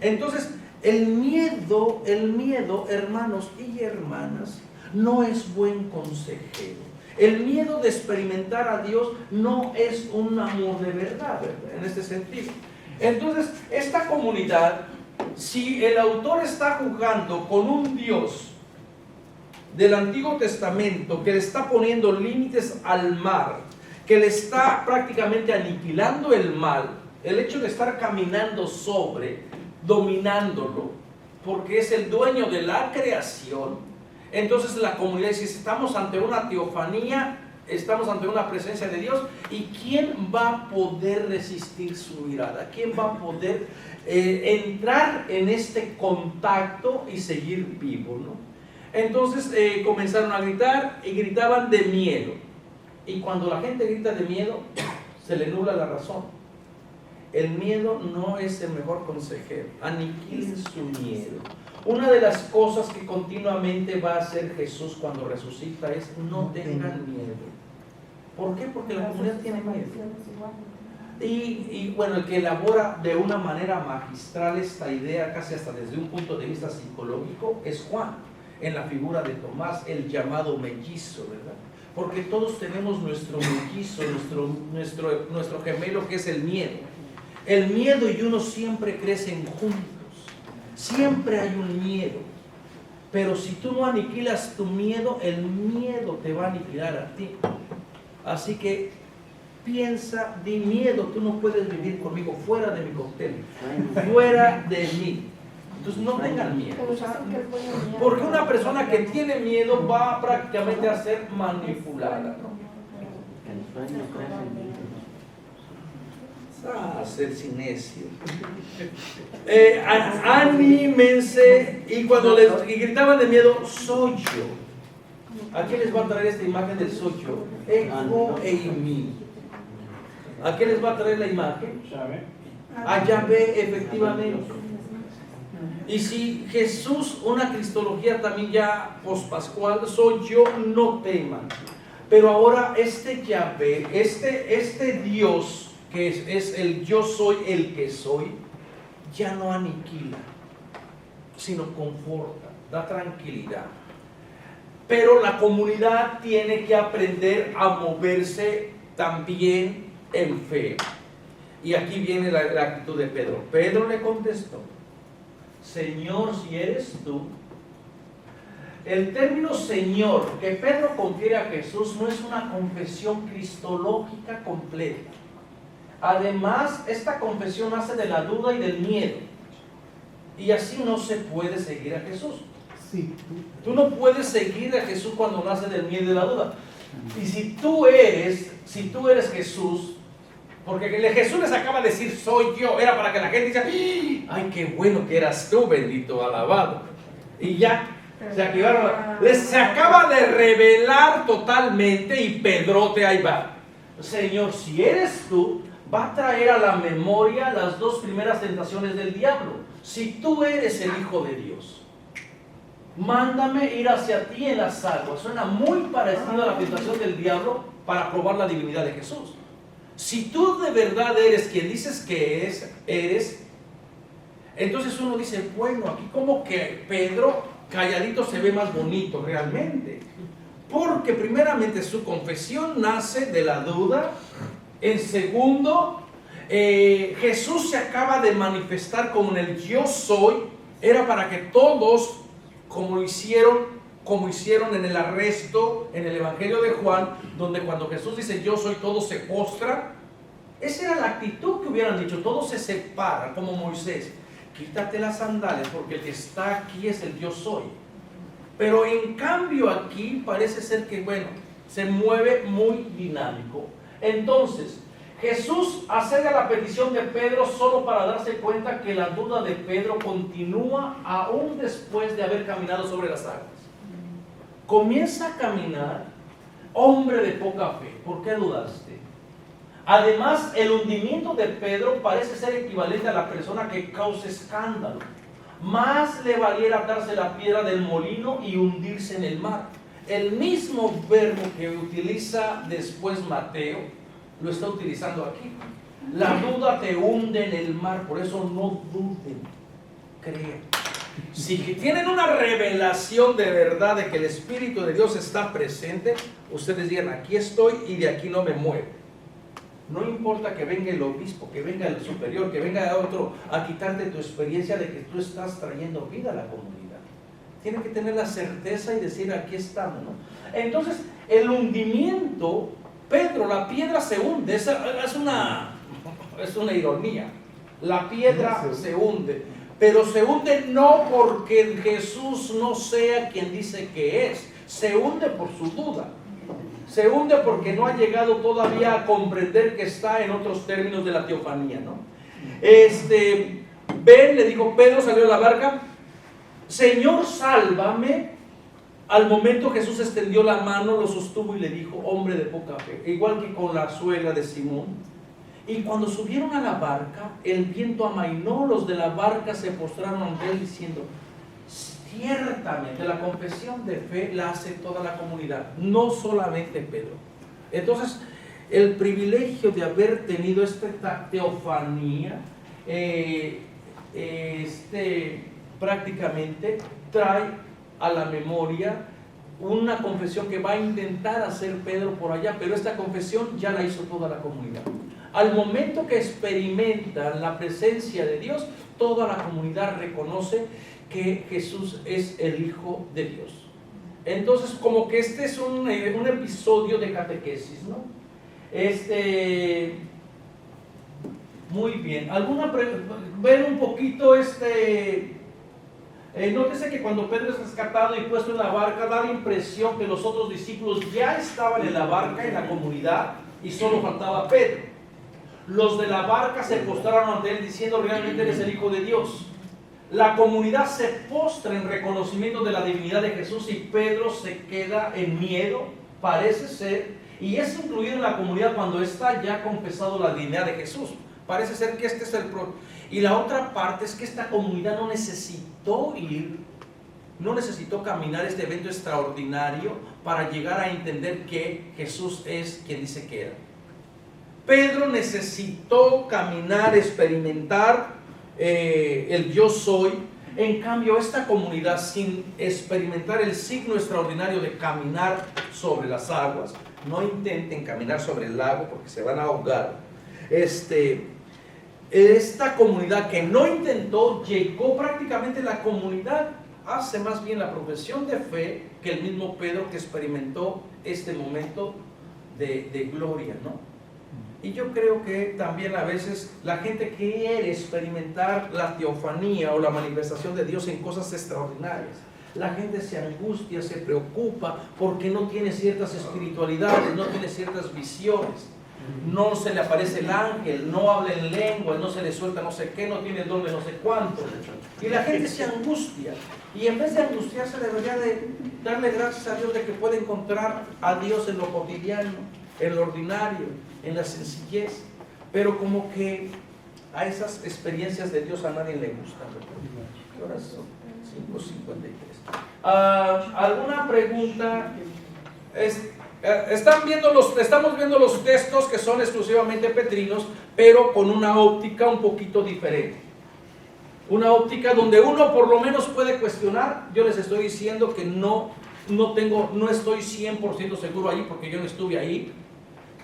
Entonces, el miedo, hermanos y hermanas, no es buen consejero. El miedo de experimentar a Dios no es un amor de verdad, en este sentido. Entonces, esta comunidad, si el autor está jugando con un Dios del Antiguo Testamento que le está poniendo límites al mar, que le está prácticamente aniquilando el mal, el hecho de estar caminando sobre, dominándolo, porque es el dueño de la creación, entonces la comunidad dice, estamos ante una teofanía, estamos ante una presencia de Dios, y ¿quién va a poder resistir su mirada? ¿Quién va a poder entrar en este contacto y seguir vivo, ¿no? Entonces comenzaron a gritar y gritaban de miedo, y cuando la gente grita de miedo se le nubla la razón. El miedo no es el mejor consejero. Aniquilen su miedo. Una de las cosas que continuamente va a hacer Jesús cuando resucita es no tengan miedo. ¿Por qué? Porque la comunidad tiene miedo. Y bueno, el que elabora de una manera magistral esta idea, casi hasta desde un punto de vista psicológico, es Juan, en la figura de Tomás, el llamado mellizo, ¿verdad? Porque todos tenemos nuestro mellizo, nuestro gemelo, que es el miedo. El miedo y uno siempre crecen juntos. Siempre hay un miedo. Pero si tú no aniquilas tu miedo, el miedo te va a aniquilar a ti. Así que piensa, di miedo, tú no puedes vivir conmigo, fuera de mi cóctel, fuera de mí. Entonces no tengan miedo. Porque una persona que tiene miedo va prácticamente a ser manipulada. Ser cinecio. Anímense. Y cuando les gritaban de miedo, soy yo. ¿A quién les va a traer esta imagen del soy yo? Ego e mí. ¿A quién les va a traer la imagen? A Yahvé, efectivamente. Y si Jesús, una cristología también ya pospascual, soy yo, no teman. Pero ahora este Yahvé, este Dios, que es el yo soy el que soy, ya no aniquila, sino conforta, da tranquilidad. Pero la comunidad tiene que aprender a moverse también en fe. Y aquí viene la actitud de Pedro. Pedro le contestó, Señor, si eres tú. El término Señor que Pedro confiere a Jesús no es una confesión cristológica completa. Además, esta confesión nace de la duda y del miedo. Y así no se puede seguir a Jesús. Sí. Tú no puedes seguir a Jesús cuando nace del miedo y de la duda. Y si tú eres Jesús, porque Jesús les acaba de decir soy yo, era para que la gente diga, ay, qué bueno que eras tú, bendito, alabado. Y ya se activaron. Se acaba de revelar totalmente y Pedrote ahí va. Señor, si eres tú, va a traer a la memoria las dos primeras tentaciones del diablo. Si tú eres el Hijo de Dios, mándame ir hacia ti en las aguas. Suena muy parecido a la tentación del diablo para probar la divinidad de Jesús. Si tú de verdad eres quien dices que eres, entonces uno dice, bueno, aquí como que Pedro calladito se ve más bonito realmente. Porque primeramente su confesión nace de la duda. En segundo, Jesús se acaba de manifestar como en el yo soy. Era para que todos, como hicieron en el arresto, en el Evangelio de Juan, donde cuando Jesús dice yo soy, todos se postran. Esa era la actitud que hubieran dicho, todos se separan, como Moisés. Quítate las sandalias porque el que está aquí es el yo soy. Pero en cambio aquí parece ser que, bueno, se mueve muy dinámico. Entonces, Jesús accede a la petición de Pedro solo para darse cuenta que la duda de Pedro continúa aún después de haber caminado sobre las aguas. Comienza a caminar hombre de poca fe, ¿por qué dudaste? Además, el hundimiento de Pedro parece ser equivalente a la persona que causa escándalo. Más le valiera atarse la piedra del molino y hundirse en el mar. El mismo verbo que utiliza después Mateo, lo está utilizando aquí. La duda te hunde en el mar, por eso no duden, crean. Si tienen una revelación de verdad de que el Espíritu de Dios está presente, ustedes digan, aquí estoy y de aquí no me muevo. No importa que venga el obispo, que venga el superior, que venga otro a quitarte tu experiencia de que tú estás trayendo vida a la comunidad. Tienen que tener la certeza y decir, aquí estamos, ¿no? Entonces, el hundimiento, Pedro, la piedra se hunde, es una ironía. La piedra se hunde, pero se hunde no porque Jesús no sea quien dice que es, se hunde por su duda. Se hunde porque no ha llegado todavía a comprender que está en otros términos de la teofanía, ¿no? Ven, le dijo Pedro, salió de la barca, Señor, sálvame. Al momento Jesús extendió la mano, lo sostuvo y le dijo, hombre de poca fe, igual que con la suegra de Simón. Y cuando subieron a la barca, el viento amainó, los de la barca se postraron ante él diciendo, ciertamente la confesión de fe la hace toda la comunidad, no solamente Pedro. Entonces, el privilegio de haber tenido esta teofanía, prácticamente trae a la memoria una confesión que va a intentar hacer Pedro por allá, pero esta confesión ya la hizo toda la comunidad. Al momento que experimentan la presencia de Dios, toda la comunidad reconoce que Jesús es el Hijo de Dios. Entonces, como que este es un episodio de catequesis, ¿no? Muy bien. Ver un poquito nótese que cuando Pedro es rescatado y puesto en la barca, da la impresión que los otros discípulos ya estaban en la barca, en la comunidad, y solo faltaba Pedro. Los de la barca se postraron ante él diciendo, realmente eres el Hijo de Dios. La comunidad se postra en reconocimiento de la divinidad de Jesús y Pedro se queda en miedo, parece ser, y es incluido en la comunidad cuando está ya confesado la divinidad de Jesús. Parece ser que este es el problema. Y la otra parte es que esta comunidad no necesitó caminar este evento extraordinario para llegar a entender que Jesús es quien dice que era. Pedro necesitó caminar, experimentar el yo soy. En cambio, esta comunidad, sin experimentar el signo extraordinario de caminar sobre las aguas, no intenten caminar sobre el lago porque se van a ahogar. Esta comunidad que no intentó, llegó prácticamente la comunidad, hace más bien la profesión de fe que el mismo Pedro que experimentó este momento de gloria, ¿no? Y yo creo que también a veces la gente quiere experimentar la teofanía o la manifestación de Dios en cosas extraordinarias. La gente se angustia, se preocupa porque no tiene ciertas espiritualidades, no tiene ciertas visiones. No se le aparece el ángel, no habla en lengua, no se le suelta no sé qué, no tiene el don de no sé cuánto. Y la gente se angustia. Y en vez de angustiarse debería de darle gracias a Dios de que puede encontrar a Dios en lo cotidiano, en lo ordinario, en la sencillez. Pero como que a esas experiencias de Dios a nadie le gustan. ¿Qué horas son? 5:53. ¿Alguna pregunta? Estamos viendo los textos que son exclusivamente petrinos, pero con una óptica un poquito diferente. Una óptica donde uno por lo menos puede cuestionar. Yo les estoy diciendo que no estoy 100% seguro ahí porque yo no estuve ahí.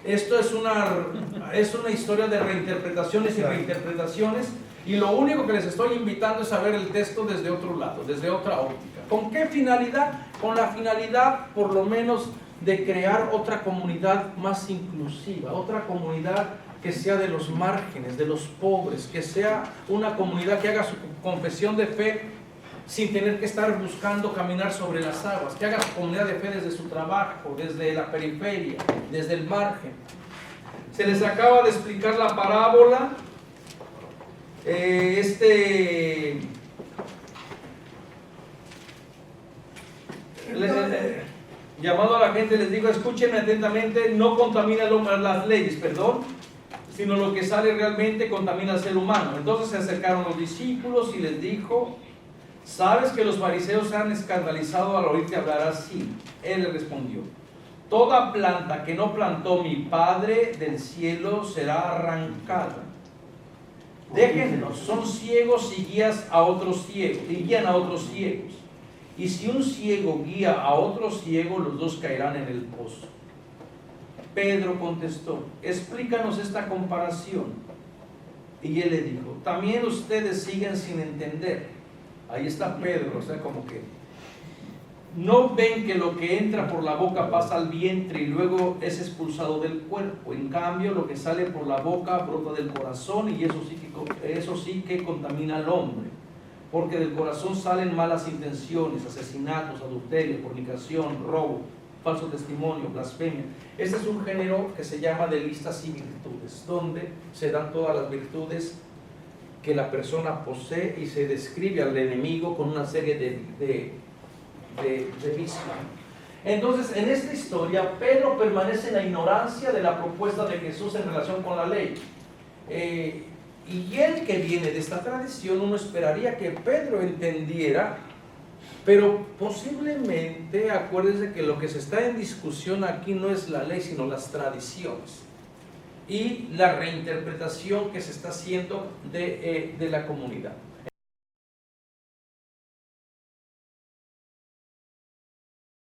Esto es una historia de reinterpretaciones y reinterpretaciones, y lo único que les estoy invitando es a ver el texto desde otro lado, desde otra óptica. ¿Con qué finalidad? Con la finalidad, por lo menos, de crear otra comunidad más inclusiva, otra comunidad que sea de los márgenes, de los pobres, que sea una comunidad que haga su confesión de fe sin tener que estar buscando caminar sobre las aguas, que haga su comunidad de fe desde su trabajo, desde la periferia, desde el margen. Se les acaba de explicar la parábola. Llamando a la gente les dijo, escúchenme atentamente, no contamina las leyes, sino lo que sale realmente contamina al ser humano. Entonces se acercaron los discípulos y les dijo, ¿sabes que los fariseos se han escandalizado al oírte hablar así? Él le respondió, toda planta que no plantó mi Padre del cielo será arrancada. Déjenlos, son ciegos y guían a otros ciegos. Y si un ciego guía a otro ciego, los dos caerán en el pozo. Pedro contestó, explícanos esta comparación. Y él le dijo, también ustedes siguen sin entender. Ahí está Pedro, o sea, como que no ven que lo que entra por la boca pasa al vientre y luego es expulsado del cuerpo. En cambio, lo que sale por la boca brota del corazón y eso sí que contamina al hombre. Porque del corazón salen malas intenciones, asesinatos, adulterio, fornicación, robo, falso testimonio, blasfemia. Este es un género que se llama de listas y virtudes, donde se dan todas las virtudes que la persona posee y se describe al enemigo con una serie de vicios. Entonces, en esta historia, Pedro permanece en la ignorancia de la propuesta de Jesús en relación con la ley. Y él, que viene de esta tradición, uno esperaría que Pedro entendiera, pero posiblemente, acuérdense que lo que se está en discusión aquí no es la ley, sino las tradiciones y la reinterpretación que se está haciendo de la comunidad.